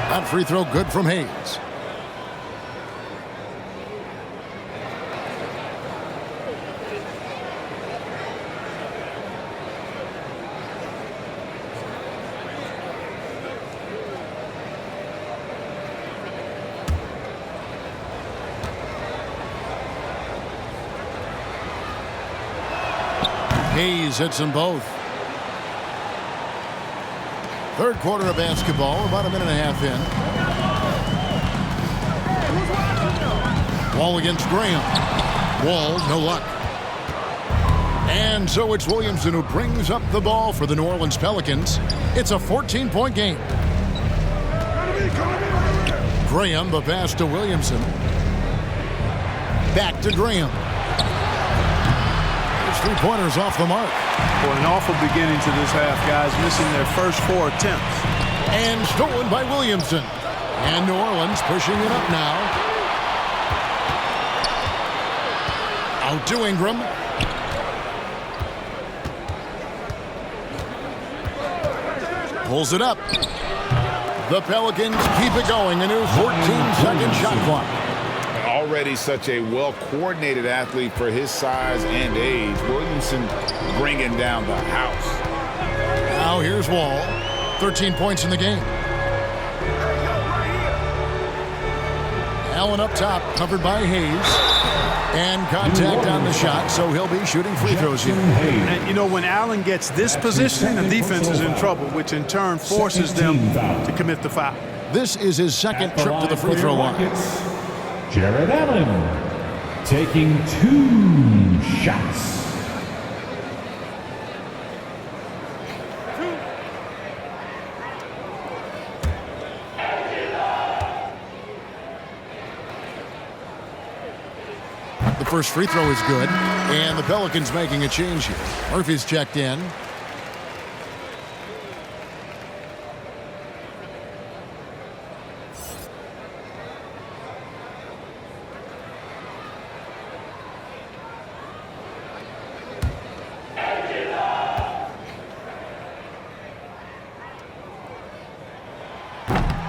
[SPEAKER 4] That free throw good from Hayes. Hayes hits them both. Third quarter of basketball, about a minute and a half in. Wall against Graham. Wall, no luck. And so it's Williamson who brings up the ball for the New Orleans Pelicans. It's a 14-point game. Graham, the pass to Williamson. Back to Graham. 3-pointers off the mark.
[SPEAKER 7] Boy, an awful beginning to this half, guys, missing their first 4 attempts.
[SPEAKER 4] And stolen by Williamson. And New Orleans pushing it up now. Out to Ingram. Pulls it up. The Pelicans keep it going. A new 14-second shot clock.
[SPEAKER 6] Already such a well-coordinated athlete for his size and age. Williamson bringing down the house.
[SPEAKER 4] Now here's Wall. 13 points in the game. Allen up top, covered by Hayes. And contact on the shot, so he'll be shooting free throws here.
[SPEAKER 7] And, you know, when Allen gets this position, the defense is in trouble, which in turn forces them to commit the foul.
[SPEAKER 4] This is his second trip to the free throw line.
[SPEAKER 8] Jared Allen taking 2 shots.
[SPEAKER 4] The first free throw is good, and the Pelicans making a change here. Murphy's checked in.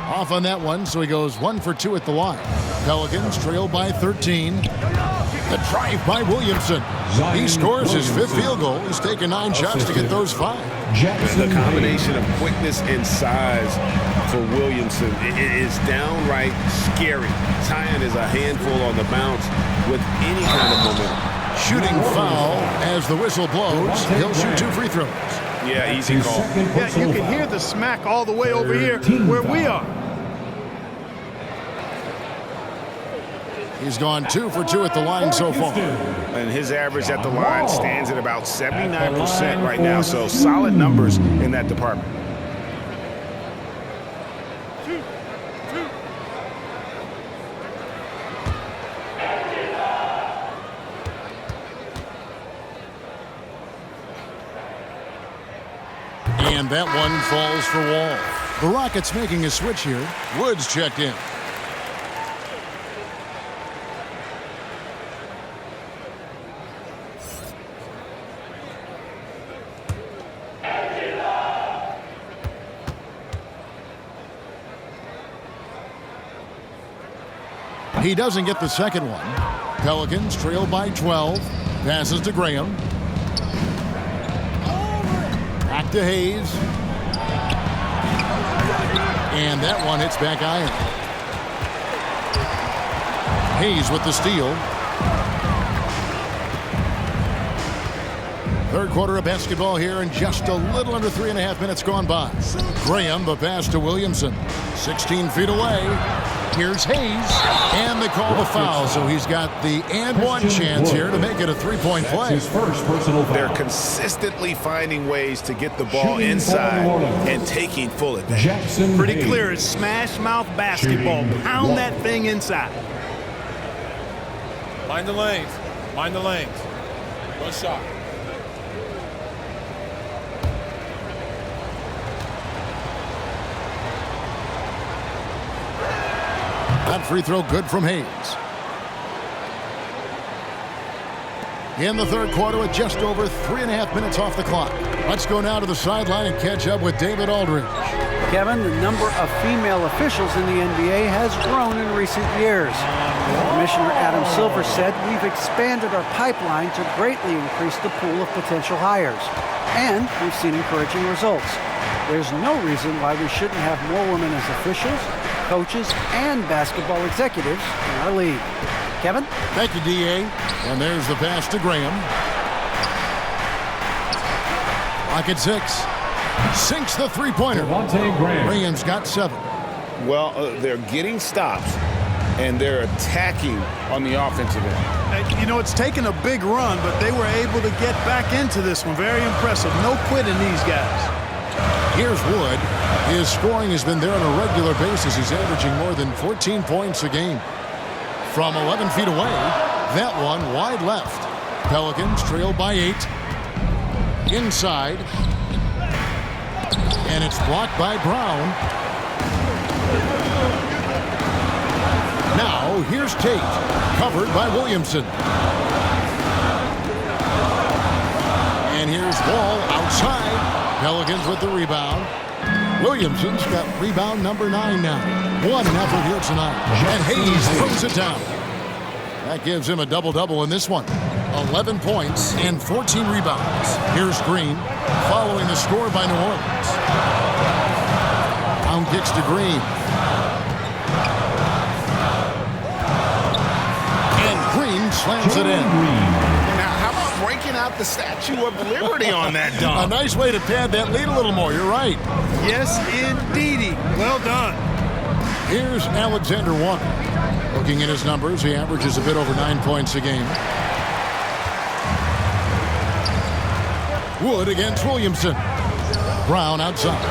[SPEAKER 4] Off on that one, so he goes 1 for 2 at the line. Pelicans trail by 13. The drive by Williamson. He scores his 5th field goal. He's taken 9 shots to get those 5.
[SPEAKER 6] The combination of quickness and size for Williamson is downright scary. Zion is a handful on the bounce with any kind of momentum.
[SPEAKER 4] Shooting foul as the whistle blows. He'll shoot 2 free throws.
[SPEAKER 6] Yeah, easy call.
[SPEAKER 7] Yeah, you can hear the smack all the way over here where we are.
[SPEAKER 4] He's gone 2 for 2 at the line so far.
[SPEAKER 6] And his average at the line stands at about 79% right now, so solid numbers in that department.
[SPEAKER 4] And that one falls for Wall. The Rockets making a switch here. Woods checked in. He doesn't get the second one. Pelicans trail by 12. Passes to Graham. Back to Hayes. And that one hits back iron. Hayes with the steal. Third quarter of basketball here, and just a little under 3.5 minutes gone by. Graham, the pass to Williamson. 16 feet away. Here's Hayes, and they call the foul, so he's got the and one chance here to make it a three-point play.
[SPEAKER 8] His first personal foul.
[SPEAKER 6] They're consistently finding ways to get the ball inside and taking full advantage.
[SPEAKER 7] Pretty clear. It's smash mouth basketball. Pound that thing inside.
[SPEAKER 14] Mind the lanes. Mind the lanes. One shot.
[SPEAKER 4] That free throw good from Hayes. In the third quarter with just over 3.5 minutes off the clock. Let's go now to the sideline and catch up with David Aldridge.
[SPEAKER 5] Kevin, the number of female officials in the NBA has grown in recent years. Commissioner Adam Silver said we've expanded our pipeline to greatly increase the pool of potential hires. And we've seen encouraging results. There's no reason why we shouldn't have more women as officials, coaches, and basketball executives in our league. Kevin?
[SPEAKER 4] Thank you, D.A. And there's the pass to Graham. Rocket 6. Sinks the three-pointer. Graham's got 7.
[SPEAKER 6] Well, they're getting stops, and they're attacking on the offensive end.
[SPEAKER 7] You know, it's taken a big run, but they were able to get back into this one. Very impressive. No quitting these guys.
[SPEAKER 4] Here's Wood. His scoring has been there on a regular basis. He's averaging more than 14 points a game. From 11 feet away, that one wide left. Pelicans trail by 8. Inside. And it's blocked by Brown. Now, here's Tate. Covered by Williamson. And here's Wall outside. Pelicans with the rebound. Williamson's got rebound number 9 now. One effort here tonight. And Hayes throws it down. That gives him a double-double in this one. 11 points and 14 rebounds. Here's Green following the score by New Orleans. Brown kicks to Green. And Green slams it in.
[SPEAKER 6] Breaking out the Statue of Liberty on that dunk.
[SPEAKER 4] A nice way to pad that lead a little more. You're right.
[SPEAKER 7] Yes, indeedy. Well done.
[SPEAKER 4] Here's Alexander Walker. Looking at his numbers, he averages a bit over 9 points a game. Wood against Williamson. Brown outside.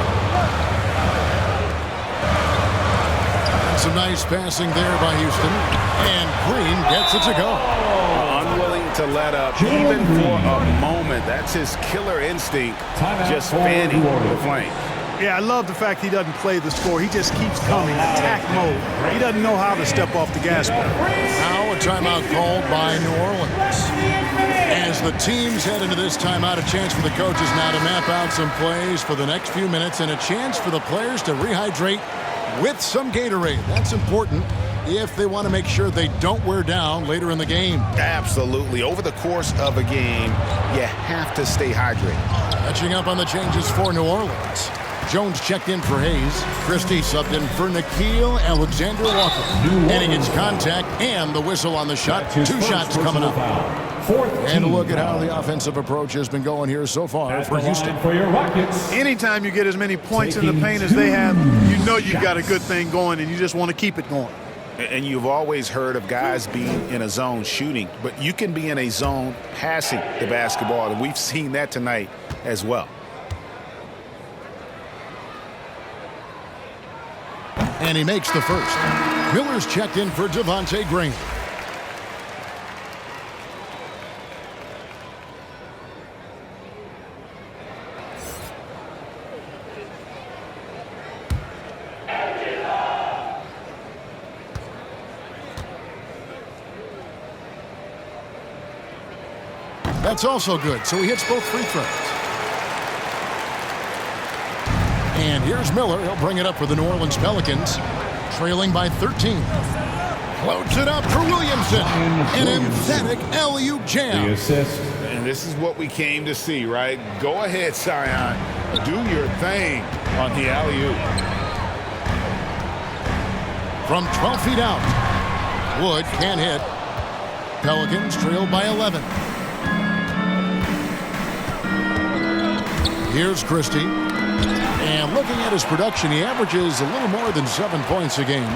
[SPEAKER 4] And some nice passing there by Houston. And Green gets it to go.
[SPEAKER 6] Unwilling to let up even for a moment. That's his killer instinct, just fanning the flame.
[SPEAKER 7] Yeah, I love the fact he doesn't play the score. He just keeps coming, attack mode. He doesn't know how to step off the gas pedal.
[SPEAKER 4] Now a timeout called by New Orleans. As the teams head into this timeout, a chance for the coaches now to map out some plays for the next few minutes and a chance for the players to rehydrate with some Gatorade. That's important if they want to make sure they don't wear down later in the game.
[SPEAKER 6] Absolutely. Over the course of a game, you have to stay hydrated.
[SPEAKER 4] Catching up on the changes for New Orleans. Jones checked in for Hayes. Christie subbed in for Nickeil Alexander-Walker. And he gets contact and the whistle on the shot. 2 shots coming up. And a look at how the offensive approach has been going here so far for Houston.
[SPEAKER 14] For your Rockets.
[SPEAKER 7] Anytime you get as many points in the paint as they have, you know you've got a good thing going and you just want to keep it going.
[SPEAKER 6] And you've always heard of guys being in a zone shooting, but you can be in a zone passing the basketball, and we've seen that tonight as well.
[SPEAKER 4] And he makes the first. Miller's checked in for Devontae Graham. That's also good, so he hits both free throws. And here's Miller. He'll bring it up for the New Orleans Pelicans, trailing by 13. Floats it up for Williamson. An emphatic alley-oop jam.
[SPEAKER 6] The assist. And this is what we came to see, right? Go ahead, Zion. Do your thing on the alley-oop.
[SPEAKER 4] From 12 feet out. Wood can't hit. Pelicans trail by 11. Here's Christie. And looking at his production, he averages a little more than 7 points a game.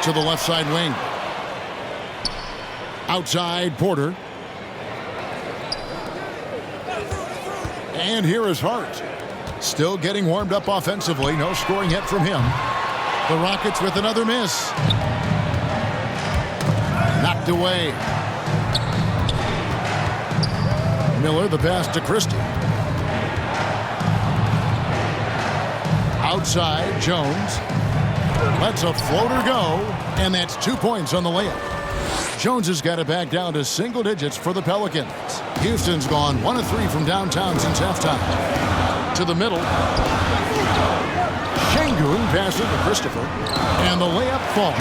[SPEAKER 4] To the left side wing. Outside, Porter. And here is Hart. Still getting warmed up offensively. No scoring yet from him. The Rockets with another miss. Knocked away. Miller, the pass to Christie. Outside, Jones. Lets a floater go, and that's 2 points on the layup. Jones has got it back down to single digits for the Pelicans. Houston's gone 1 of 3 from downtown since halftime. To the middle. Şengün passes to Christopher, and the layup falls.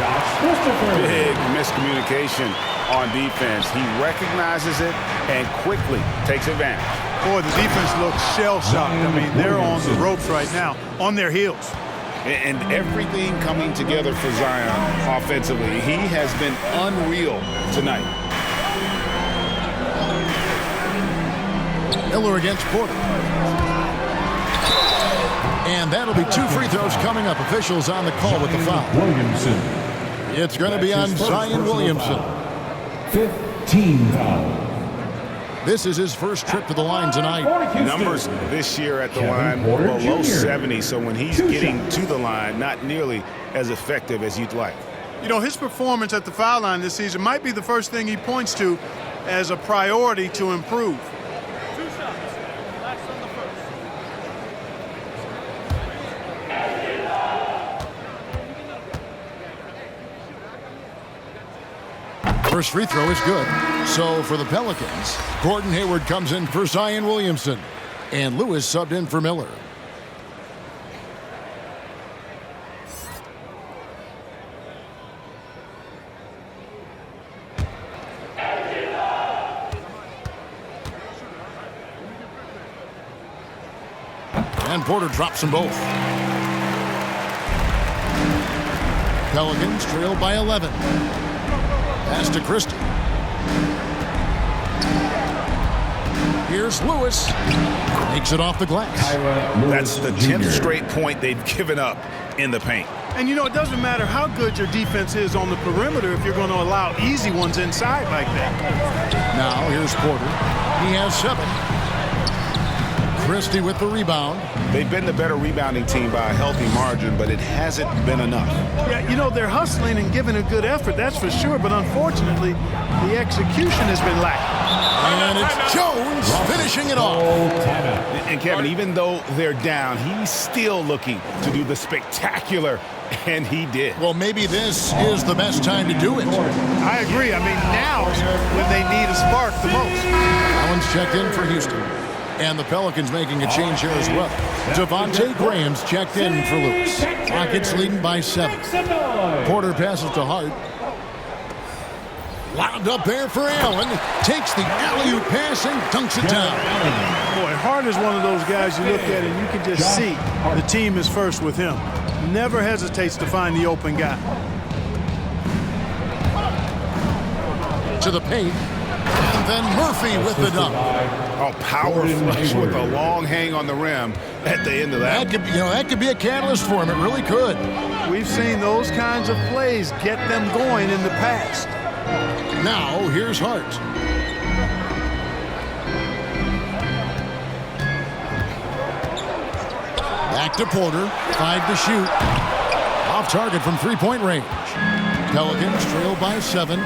[SPEAKER 6] Big miscommunication on defense. He recognizes it and quickly takes advantage.
[SPEAKER 7] Boy, the defense looks shell-shocked. I mean, they're on the ropes right now, on their heels.
[SPEAKER 6] And everything coming together for Zion offensively. He has been unreal tonight.
[SPEAKER 4] Miller against Porter. And that'll be 2 free throws coming up. Officials on the call with the foul.
[SPEAKER 8] Williamson.
[SPEAKER 4] It's going to be on Zion Williamson.
[SPEAKER 8] 15 foul.
[SPEAKER 4] This is his first trip to the line tonight.
[SPEAKER 6] Numbers this year at the line below 70, so when he's getting to the line, not nearly as effective as you'd like.
[SPEAKER 7] You know, his performance at the foul line this season might be the first thing he points to as a priority to improve.
[SPEAKER 15] 2 shots. Relax on the first.
[SPEAKER 4] First free throw is good. So for the Pelicans, Gordon Hayward comes in for Zion Williamson. And Lewis subbed in for Miller. And Porter drops them both. Pelicans trail by 11. Pass to Christie. Here's Lewis. Makes it off the glass.
[SPEAKER 6] That's the 10th straight point they've given up in the paint.
[SPEAKER 7] And, you know, it doesn't matter how good your defense is on the perimeter if you're going to allow easy ones inside like that.
[SPEAKER 4] Now, here's Porter. He has 7. Christie with the rebound.
[SPEAKER 6] They've been the better rebounding team by a healthy margin, but it hasn't been enough.
[SPEAKER 7] Yeah, you know, they're hustling and giving a good effort, that's for sure, but unfortunately, the execution has been lacking.
[SPEAKER 4] And it's Jones finishing it off.
[SPEAKER 6] And Kevin, even though they're down, he's still looking to do the spectacular, and he did.
[SPEAKER 4] Well, maybe this is the best time to do it.
[SPEAKER 7] I agree. I mean, now's when they need a spark the most.
[SPEAKER 4] Allen's checked in for Houston. And the Pelicans making a change here as well. Devontae Graham's checked in for Lewis. Rockets leading by 7. Porter passes to Hart. Lobbed up there for Allen. Takes the alley-oop pass and dunks it down.
[SPEAKER 7] Boy, Hart is one of those guys you look at and you can just see the team is first with him. Never hesitates to find the open guy.
[SPEAKER 4] To the paint. And then Murphy with the dunk.
[SPEAKER 6] Oh, power flush with a long hang on the rim at the end of that.
[SPEAKER 4] That could be a catalyst for him. It really could.
[SPEAKER 7] We've seen those kinds of plays get them going in the past.
[SPEAKER 4] Now, here's Hart. Back to Porter. 5 to shoot. Off target from three-point range. Pelicans trail by 7.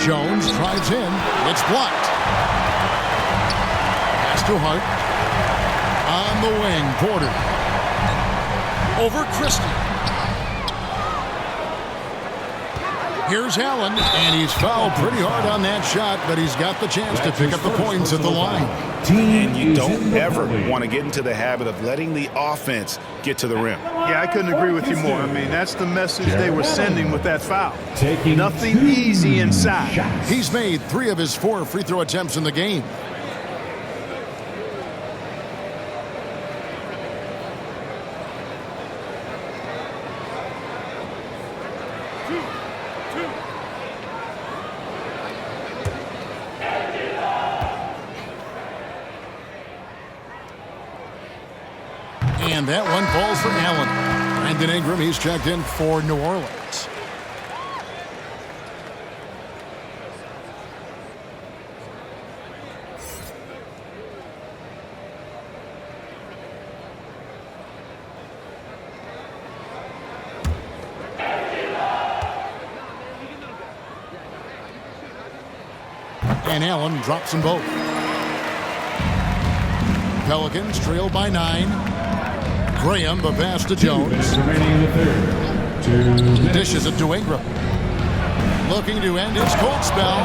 [SPEAKER 4] Jones drives in. It's blocked. Pass to Hart. On the wing, Porter. Over Christie. Here's Allen, and he's fouled pretty hard on that shot, but he's got the chance to pick up the points at the line.
[SPEAKER 6] And you don't ever want to get into the habit of letting the offense get to the rim.
[SPEAKER 7] Yeah, I couldn't agree with you more. I mean, that's the message they were sending with that foul. Nothing easy inside.
[SPEAKER 4] He's made 3 of his 4 free throw attempts in the game. And that one falls for Allen. Brandon Ingram, he's checked in for New Orleans. And Allen drops them both. Pelicans trail by 9. Graham, the pass to Jones. Dishes it to Ingram. Looking to end his cold spell.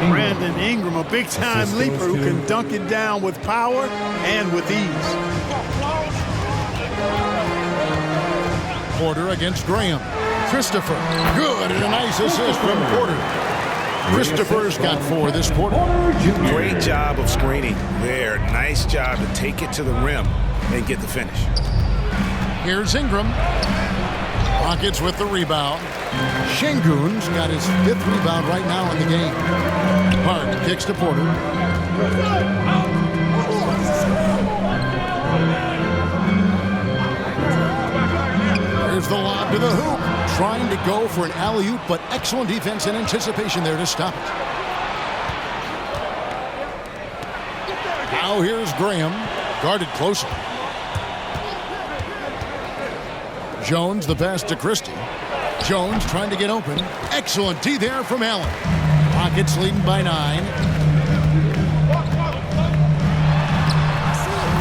[SPEAKER 7] Brandon Ingram, a big-time leaper who can dunk it down with power and with ease.
[SPEAKER 4] Porter against Graham. Christopher, good, and a nice assist from Porter. Christopher's got 4 this quarter.
[SPEAKER 6] Great job of screening there. Nice job to take it to the rim and get the finish.
[SPEAKER 4] Here's Ingram. Rockets with the rebound. Şengün's got his 5th rebound right now in the game. Hart kicks to Porter. There's the lob to the hoop. Trying to go for an alley-oop, but excellent defense and anticipation there to stop it. Now here's Graham. Guarded closely. Jones, the pass to Christie. Jones trying to get open. Excellent D there from Allen. Rockets leading by 9.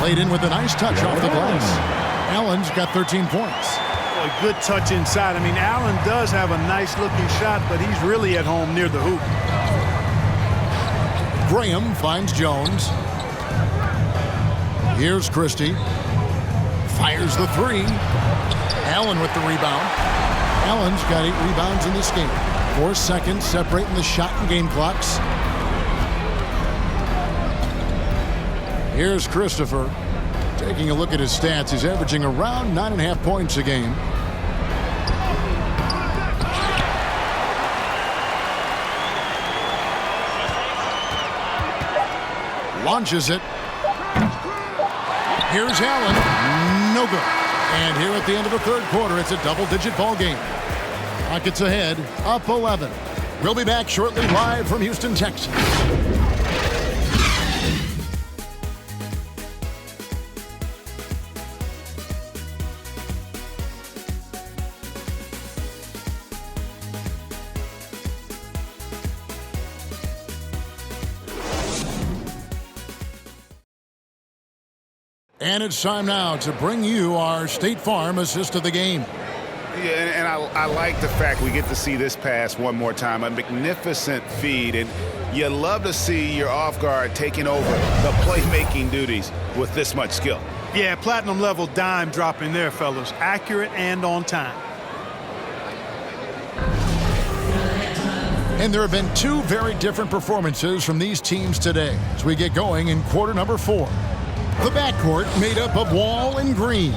[SPEAKER 4] Laid in with a nice touch off the glass. Allen's got 13 points.
[SPEAKER 7] A good touch inside. I mean, Allen does have a nice-looking shot, but he's really at home near the hoop.
[SPEAKER 4] Graham finds Jones. Here's Christie. Fires the 3. Allen with the rebound. Allen's got 8 rebounds in this game. 4 seconds separating the shot and game clocks. Here's Christopher. Taking a look at his stats, he's averaging around 9.5 points a game. Launches it. Here's Allen. No good. And here at the end of the 3rd quarter, it's a double-digit ball game. Rockets ahead, up 11. We'll be back shortly live from Houston, Texas. And it's time now to bring you our State Farm assist of the game.
[SPEAKER 6] Yeah, and I like the fact we get to see this pass one more time. A magnificent feed, and you love to see your off guard taking over the playmaking duties with this much skill.
[SPEAKER 7] Yeah, platinum level dime dropping there, fellas. Accurate and on time.
[SPEAKER 4] And there have been 2 very different performances from these teams today as we get going in quarter number 4. The backcourt made up of Wall and Green.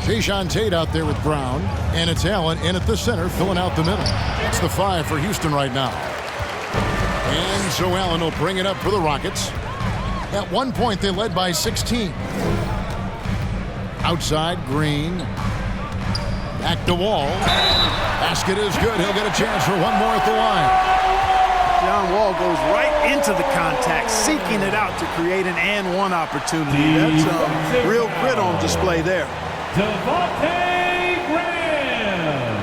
[SPEAKER 4] Jayshawn Tate out there with Brown, and it's Allen in at the center, filling out the middle. It's the 5 for Houston right now. And so Allen will bring it up for the Rockets. At one point, they led by 16. Outside, Green. Back to Wall. Basket is good. He'll get a chance for one more at the line.
[SPEAKER 7] John Wall goes right into the contact, seeking it out to create an and-one opportunity. That's real grit on display there.
[SPEAKER 8] Devontae Graham.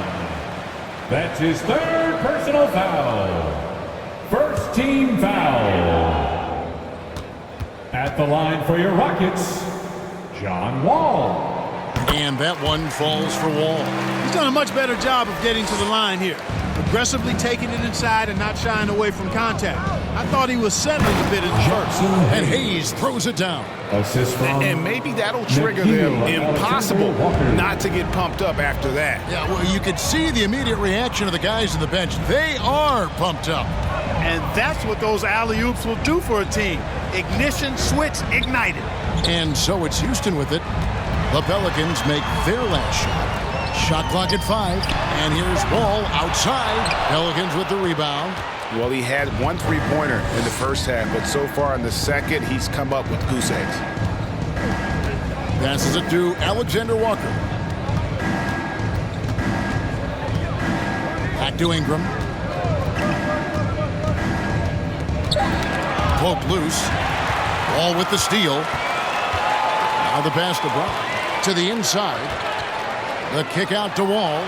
[SPEAKER 8] That's his third personal foul. First team foul. At the line for your Rockets, John Wall.
[SPEAKER 4] And that one falls for Wall.
[SPEAKER 7] He's done a much better job of getting to the line here. Aggressively taking it inside and not shying away from contact. I thought he was settling a bit in the first.
[SPEAKER 4] And Hayes throws it down.
[SPEAKER 6] Assist from and maybe that'll trigger them. Impossible not to get pumped up after that.
[SPEAKER 4] Yeah, well, you could see the immediate reaction of the guys on the bench. They are pumped up.
[SPEAKER 7] And that's what those alley-oops will do for a team. Ignition, switch, ignited.
[SPEAKER 4] And so it's Houston with it. The Pelicans make their last shot. Shot clock at 5. And here's Wall outside. Pelicans with the rebound.
[SPEAKER 6] Well, he had one three-pointer in the first half, but so far in the second, he's come up with goose eggs.
[SPEAKER 4] Passes it to Alexander Walker. Back to Ingram. Poked loose. Wall with the steal. Now the pass to Brown. To the inside. The kick out to Wall.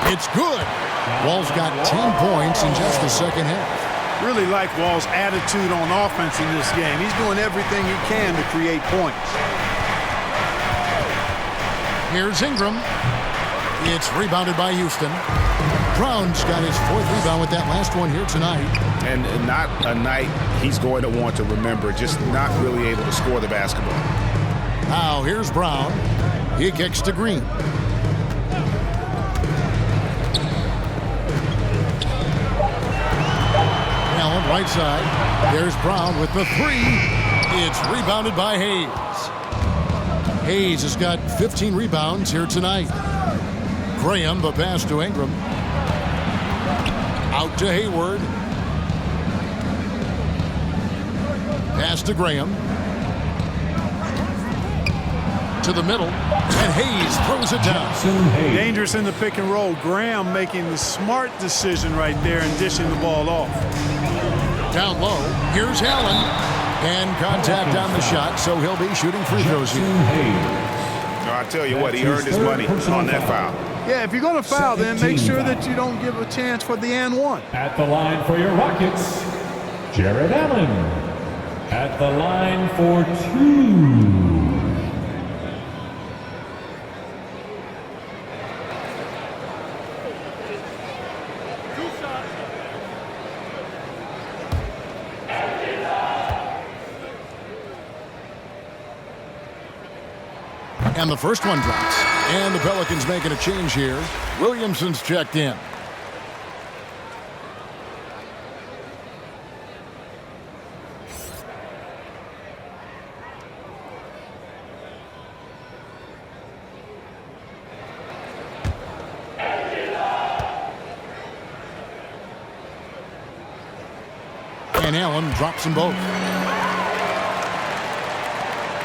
[SPEAKER 4] It's good. Wall's got 10 points in just the second half.
[SPEAKER 7] Really like Wall's attitude on offense in this game. He's doing everything he can to create points.
[SPEAKER 4] Here's Ingram. It's rebounded by Houston. Brown's got his 4th rebound with that last one here tonight.
[SPEAKER 6] And not a night he's going to want to remember, just not really able to score the basketball.
[SPEAKER 4] Now here's Brown. He kicks to Green. Allen right side. There's Brown with the 3. It's rebounded by Hayes. Hayes has got 15 rebounds here tonight. Graham, the pass to Ingram. Out to Hayward. Pass to Graham. To the middle. And Hayes throws it down.
[SPEAKER 7] Dangerous in the pick and roll. Graham making the smart decision right there and dishing the ball off.
[SPEAKER 4] Down low. Here's Allen. And contact on the shot, so he'll be shooting free throws here.
[SPEAKER 6] I tell you what, he earned his money on that foul.
[SPEAKER 7] Yeah, if you're going to foul, then make sure that you don't give a chance for the and one.
[SPEAKER 8] At the line for your Rockets, Jared Allen. At the line for 2.
[SPEAKER 4] And the first one drops. And the Pelicans making a change here. Williamson's checked in. And Allen drops them both.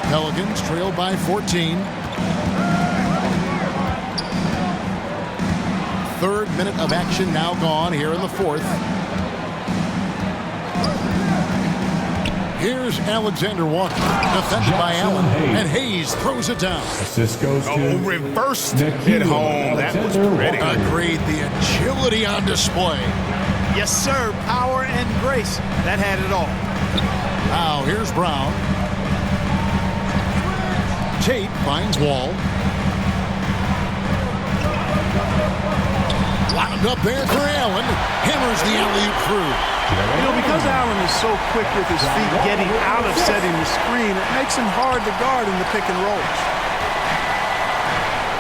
[SPEAKER 4] Pelicans trail by 14. 3rd minute of action now gone here in the 4th. Here's Alexander Walker, defended by Allen, and Hayes throws it down.
[SPEAKER 8] Assist goes to
[SPEAKER 6] reversed at home. That was pretty.
[SPEAKER 4] Agreed. The agility on display.
[SPEAKER 7] Yes, sir. Power and grace. That had it all.
[SPEAKER 4] Now here's Brown. Tate finds Wall. Wound up there for Allen. Hammers the alley-oop through.
[SPEAKER 7] You know, because Allen is so quick with his feet getting out of setting the screen, it makes him hard to guard in the pick and rolls.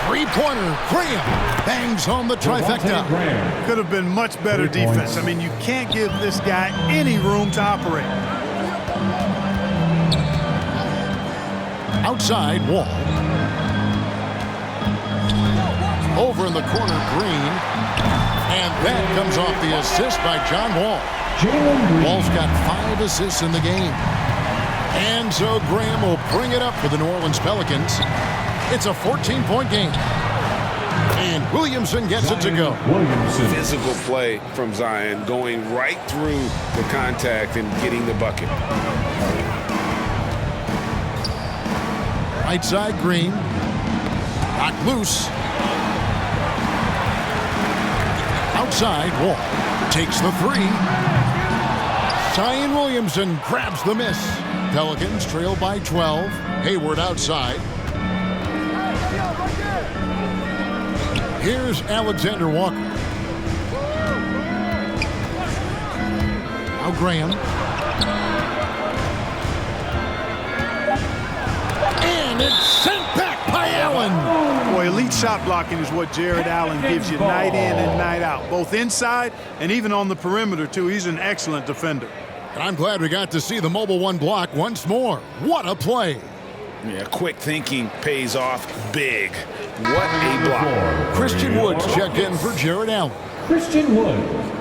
[SPEAKER 4] 3-pointer. Graham bangs home the trifecta.
[SPEAKER 7] Could have been much better defense. I mean, you can't give this guy any room to operate.
[SPEAKER 4] Outside, Wall. Over in the corner, Green. And that comes off the assist by John Wall. Wall's got 5 assists in the game. And so Graham will bring it up for the New Orleans Pelicans. It's a 14-point game. And Williamson gets it to go.
[SPEAKER 8] Williamson.
[SPEAKER 6] Physical play from Zion, going right through the contact and getting the bucket.
[SPEAKER 4] Right side, Green. Knocked loose. Outside, Wall takes the three. Zion Williamson grabs the miss. Pelicans trail by 12. Hayward outside. Here's Alexander Walker. Now Graham. And it's sent back by Allen.
[SPEAKER 7] Boy, elite shot blocking is what Jared Allen gives you night in and night out, both inside and even on the perimeter, too. He's an excellent defender.
[SPEAKER 4] And I'm glad we got to see the mobile one block once more. What a play.
[SPEAKER 6] Yeah, quick thinking pays off big. What a block.
[SPEAKER 4] Christian Woods checked in for Jared Allen.
[SPEAKER 8] Christian Woods.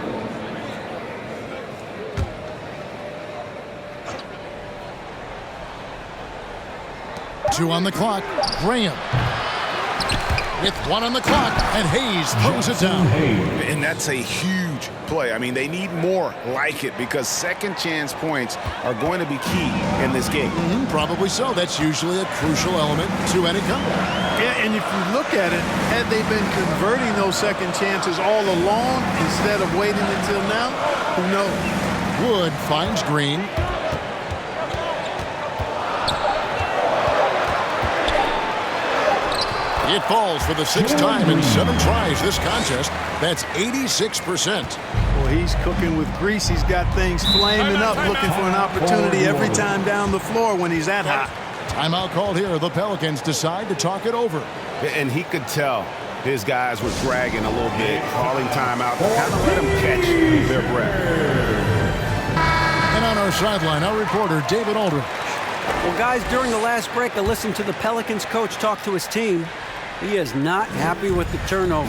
[SPEAKER 4] Two on the clock. Graham. With one on the clock, and Hayes throws it down.
[SPEAKER 6] And that's a huge play. I mean, they need more like it because second chance points are going to be key in this game.
[SPEAKER 4] Probably so. That's usually a crucial element to any comeback.
[SPEAKER 7] Yeah, and if you look at it, had they been converting those second chances all along instead of waiting until now, who knows?
[SPEAKER 4] Wood finds Green. It falls for the sixth time in 7 tries this contest. That's 86%.
[SPEAKER 7] Well, he's cooking with grease. He's got things flaming up, looking for an opportunity every time down the floor when he's that hot.
[SPEAKER 4] Timeout called here. The Pelicans decide to talk it over.
[SPEAKER 6] And he could tell his guys were dragging a little bit, calling timeout to kind of let them catch their breath.
[SPEAKER 4] And on our sideline, our reporter, David Aldridge.
[SPEAKER 5] Well, guys, during the last break, I listened to the Pelicans coach talk to his team. He is not happy with the turnovers.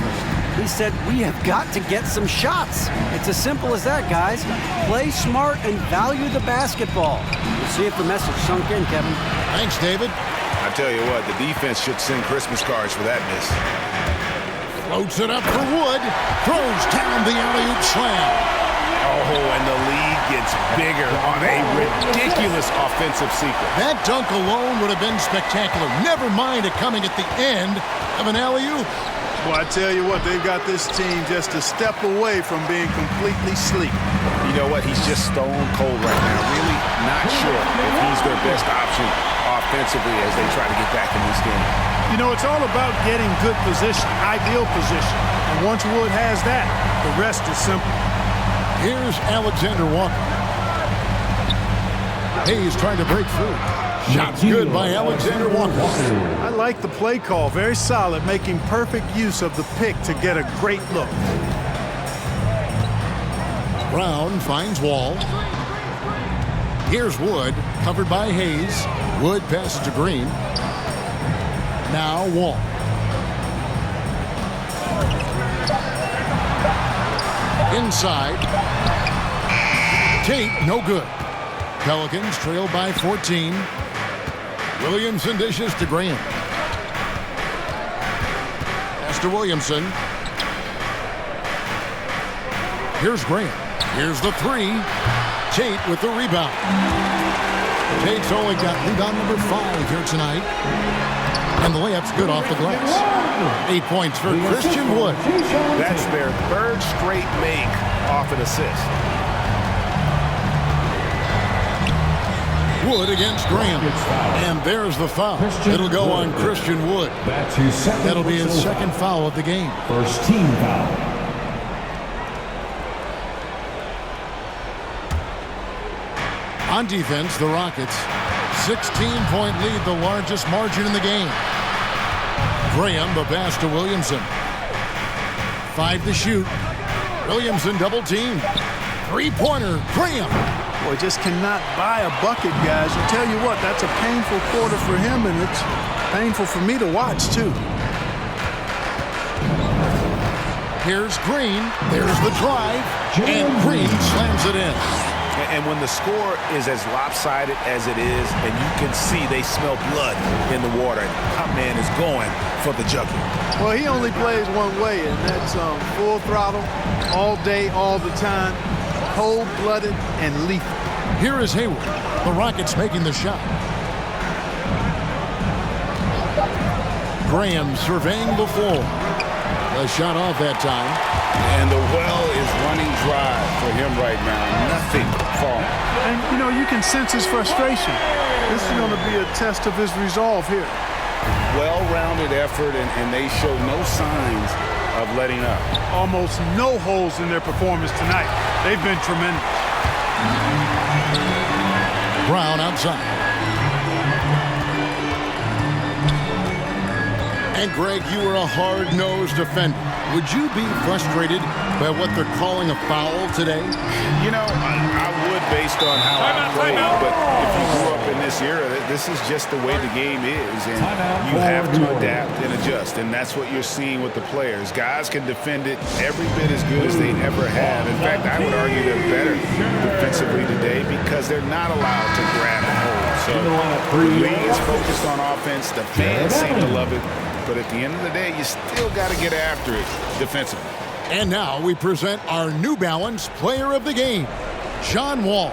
[SPEAKER 5] He said, we have got to get some shots. It's as simple as that, guys. Play smart and value the basketball. We'll see if the message sunk in, Kevin.
[SPEAKER 4] Thanks, David.
[SPEAKER 6] I tell you what, the defense should send Christmas cards for that miss.
[SPEAKER 4] Floats it up for Wood. Throws down the alley-oop slam.
[SPEAKER 6] Oh, and the lead gets bigger on a ridiculous offensive sequence.
[SPEAKER 4] That dunk alone would have been spectacular. Never mind it coming at the end of an alley-oop.
[SPEAKER 7] Well, I tell you what, they've got this team just a step away from being completely sleep.
[SPEAKER 6] You know what? He's just stone cold right now. Really not sure if he's their best option offensively as they try to get back in this game.
[SPEAKER 7] You know, it's all about getting good position, ideal position. And once Wood has that, the rest is simple.
[SPEAKER 4] Here's Alexander Walker. Hayes trying to break through. Shot's good by Alexander Walker.
[SPEAKER 7] I like the play call. Very solid, making perfect use of the pick to get a great look.
[SPEAKER 4] Brown finds Wall. Here's Wood, covered by Hayes. Wood passes to Green. Now Wall. Inside. Tate, no good. Pelicans trail by 14. Williamson dishes to Graham. Pass to Williamson. Here's Graham. Here's the three. Tate with the rebound. Tate's only got rebound number 5 here tonight. And the layup's good off the glass. 8 points for Christian Wood.
[SPEAKER 6] That's their 3rd straight make off an assist.
[SPEAKER 4] Wood against Graham. And there's the foul. It'll go on Christian Wood. That'll be his 2nd foul of the game.
[SPEAKER 8] First team foul.
[SPEAKER 4] On defense, the Rockets. 16-point lead, the largest margin in the game. Graham, the pass to Williamson. 5 to shoot. Williamson double teamed. 3-pointer, Graham.
[SPEAKER 7] Boy, just cannot buy a bucket, guys. I tell you what, that's a painful quarter for him, and it's painful for me to watch, too.
[SPEAKER 4] Here's Green. There's the drive. And Green slams it in.
[SPEAKER 6] And when the score is as lopsided as it is, and you can see they smell blood in the water, our man is going for the jugular.
[SPEAKER 7] Well, he only plays one way, and that's full throttle, all day, all the time, cold-blooded and lethal.
[SPEAKER 4] Here is Hayward. The Rockets making the shot. Graham surveying the floor. A shot off that time.
[SPEAKER 6] And the well is running dry for him right now. Nothing falling.
[SPEAKER 7] And, you know, you can sense his frustration. This is going to be a test of his resolve here.
[SPEAKER 6] Well-rounded effort, and they show no signs of letting up.
[SPEAKER 7] Almost no holes in their performance tonight. They've been tremendous.
[SPEAKER 4] Brown outside. And Greg, you were a hard-nosed defender. Would you be frustrated by what they're calling a foul today?
[SPEAKER 6] You know, I would based on how I played, but if you grew up in this era, this is just the way the game is, and you have to adapt and adjust, and that's what you're seeing with the players. Guys can defend it every bit as good as they ever have. In fact, I would argue they're better defensively today because they're not allowed to grab and hold. So the league is focused on offense. The fans seem to love it. But at the end of the day, you still got to get after it defensively.
[SPEAKER 4] And now we present our New Balance Player of the Game, John Wall.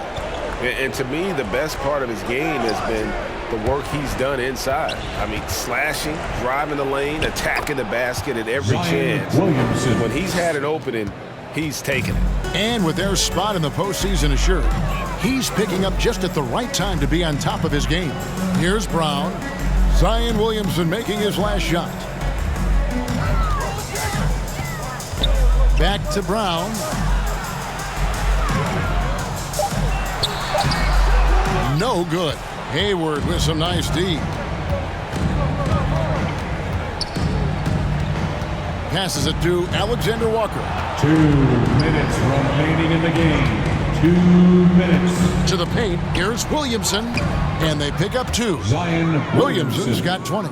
[SPEAKER 16] And to me, the best part of his game has been the work he's done inside. I mean, slashing, driving the lane, attacking the basket at every chance.
[SPEAKER 8] Williamson.
[SPEAKER 16] When he's had an opening, he's taken it.
[SPEAKER 4] And with their spot in the postseason assured, he's picking up just at the right time to be on top of his game. Here's Brown. Zion Williamson making his last shot. Back to Brown. No good. Hayward with some nice D. Passes it to Alexander Walker.
[SPEAKER 8] 2 minutes remaining in the game. 2 minutes.
[SPEAKER 4] To the paint, here's Williamson, and they pick up 2.
[SPEAKER 8] Zion
[SPEAKER 4] Williamson's got 20.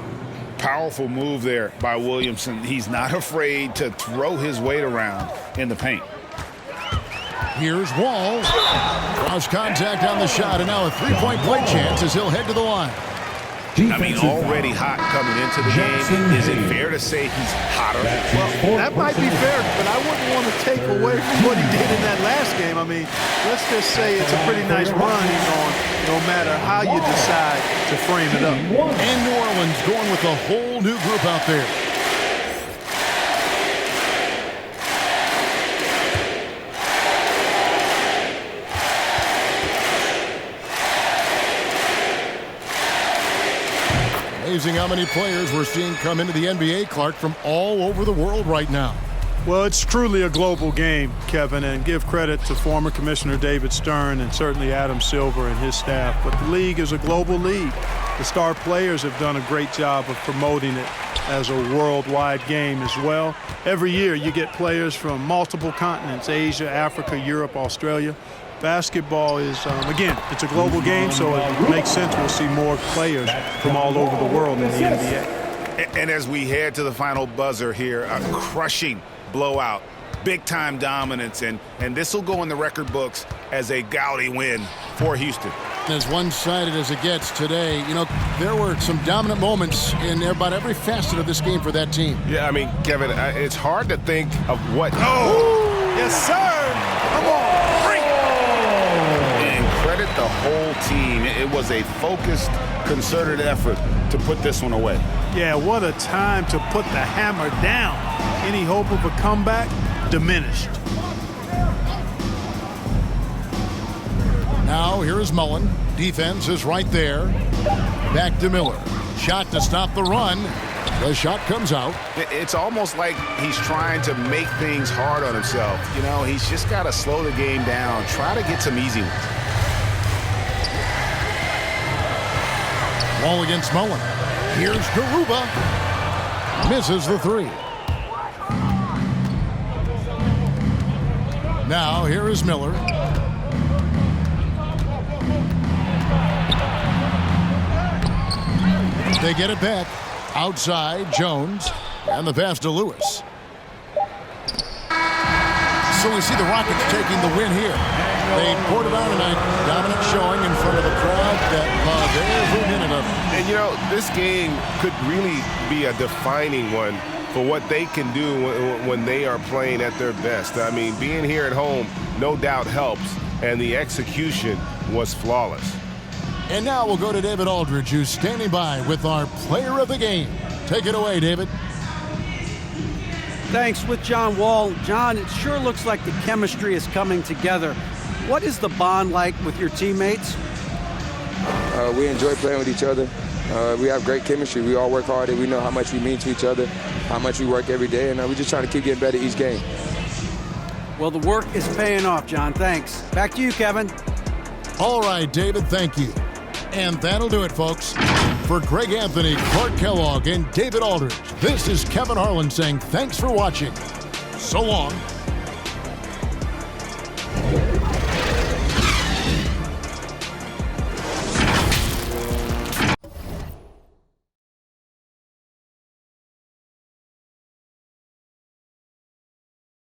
[SPEAKER 6] Powerful move there by Williamson. He's not afraid to throw his weight around in the paint.
[SPEAKER 4] Here's Wall. Cross contact on the shot, and now a three-point play chance as he'll head to the line.
[SPEAKER 6] I mean, already hot coming into the game. Is it fair to say he's hotter?
[SPEAKER 7] Well, that might be fair, but I wouldn't want to take away from what he did in that last game. I mean, let's just say it's a pretty nice run he's on, no matter how you decide to frame it up.
[SPEAKER 4] And New Orleans going with a whole new group out there. Amazing how many players we're seeing come into the NBA, Clark, from all over the world right now.
[SPEAKER 7] Well, it's truly a global game, Kevin, and give credit to former Commissioner David Stern and certainly Adam Silver and his staff. But the league is a global league. The star players have done a great job of promoting it as a worldwide game as well. Every year you get players from multiple continents, Asia, Africa, Europe, Australia. Basketball is, again, it's a global game, so it makes sense we'll see more players from all over the world in the NBA.
[SPEAKER 6] And as we head to the final buzzer here, a crushing blowout, big-time dominance, and this will go in the record books as a gaudy win for Houston.
[SPEAKER 4] As one-sided as it gets today, you know, there were some dominant moments in about every facet of this game for that team.
[SPEAKER 16] Yeah, I mean, Kevin, it's hard to think of what...
[SPEAKER 7] Oh! Yes, sir! Come on!
[SPEAKER 6] Credit the whole team. It was a focused, concerted effort to put this one away.
[SPEAKER 7] Yeah, what a time to put the hammer down. Any hope of a comeback diminished.
[SPEAKER 4] Now here is Mullen. Defense is right there. Back to Miller. Shot to stop the run. The shot comes out.
[SPEAKER 6] It's almost like he's trying to make things hard on himself. You know, he's just got to slow the game down. Try to get some easy ones.
[SPEAKER 4] Wall against Mullen. Here's Garuba. Misses the three. Now here is Miller. They get it back. Outside, Jones. And the pass to Lewis. So we see the Rockets taking the win here. They poured it on tonight. Dominant showing in front of the crowd that loved every minute of it.
[SPEAKER 16] And, you know, this game could really be a defining one for what they can do when they are playing at their best. I mean, being here at home no doubt helps, and the execution was flawless.
[SPEAKER 4] And now we'll go to David Aldridge, who's standing by with our player of the game. Take it away, David.
[SPEAKER 5] Thanks. With John Wall. John, it sure looks like the chemistry is coming together. What is the bond like with your teammates?
[SPEAKER 17] We enjoy playing with each other. We have great chemistry. We all work hard, and we know how much we mean to each other, how much we work every day, and we're just trying to keep getting better each game.
[SPEAKER 5] Well, the work is paying off, John. Thanks. Back to you, Kevin.
[SPEAKER 4] All right, David, thank you. And that'll do it, folks. For Greg Anthony, Clark Kellogg, and David Aldridge, this is Kevin Harlan saying thanks for watching. So long.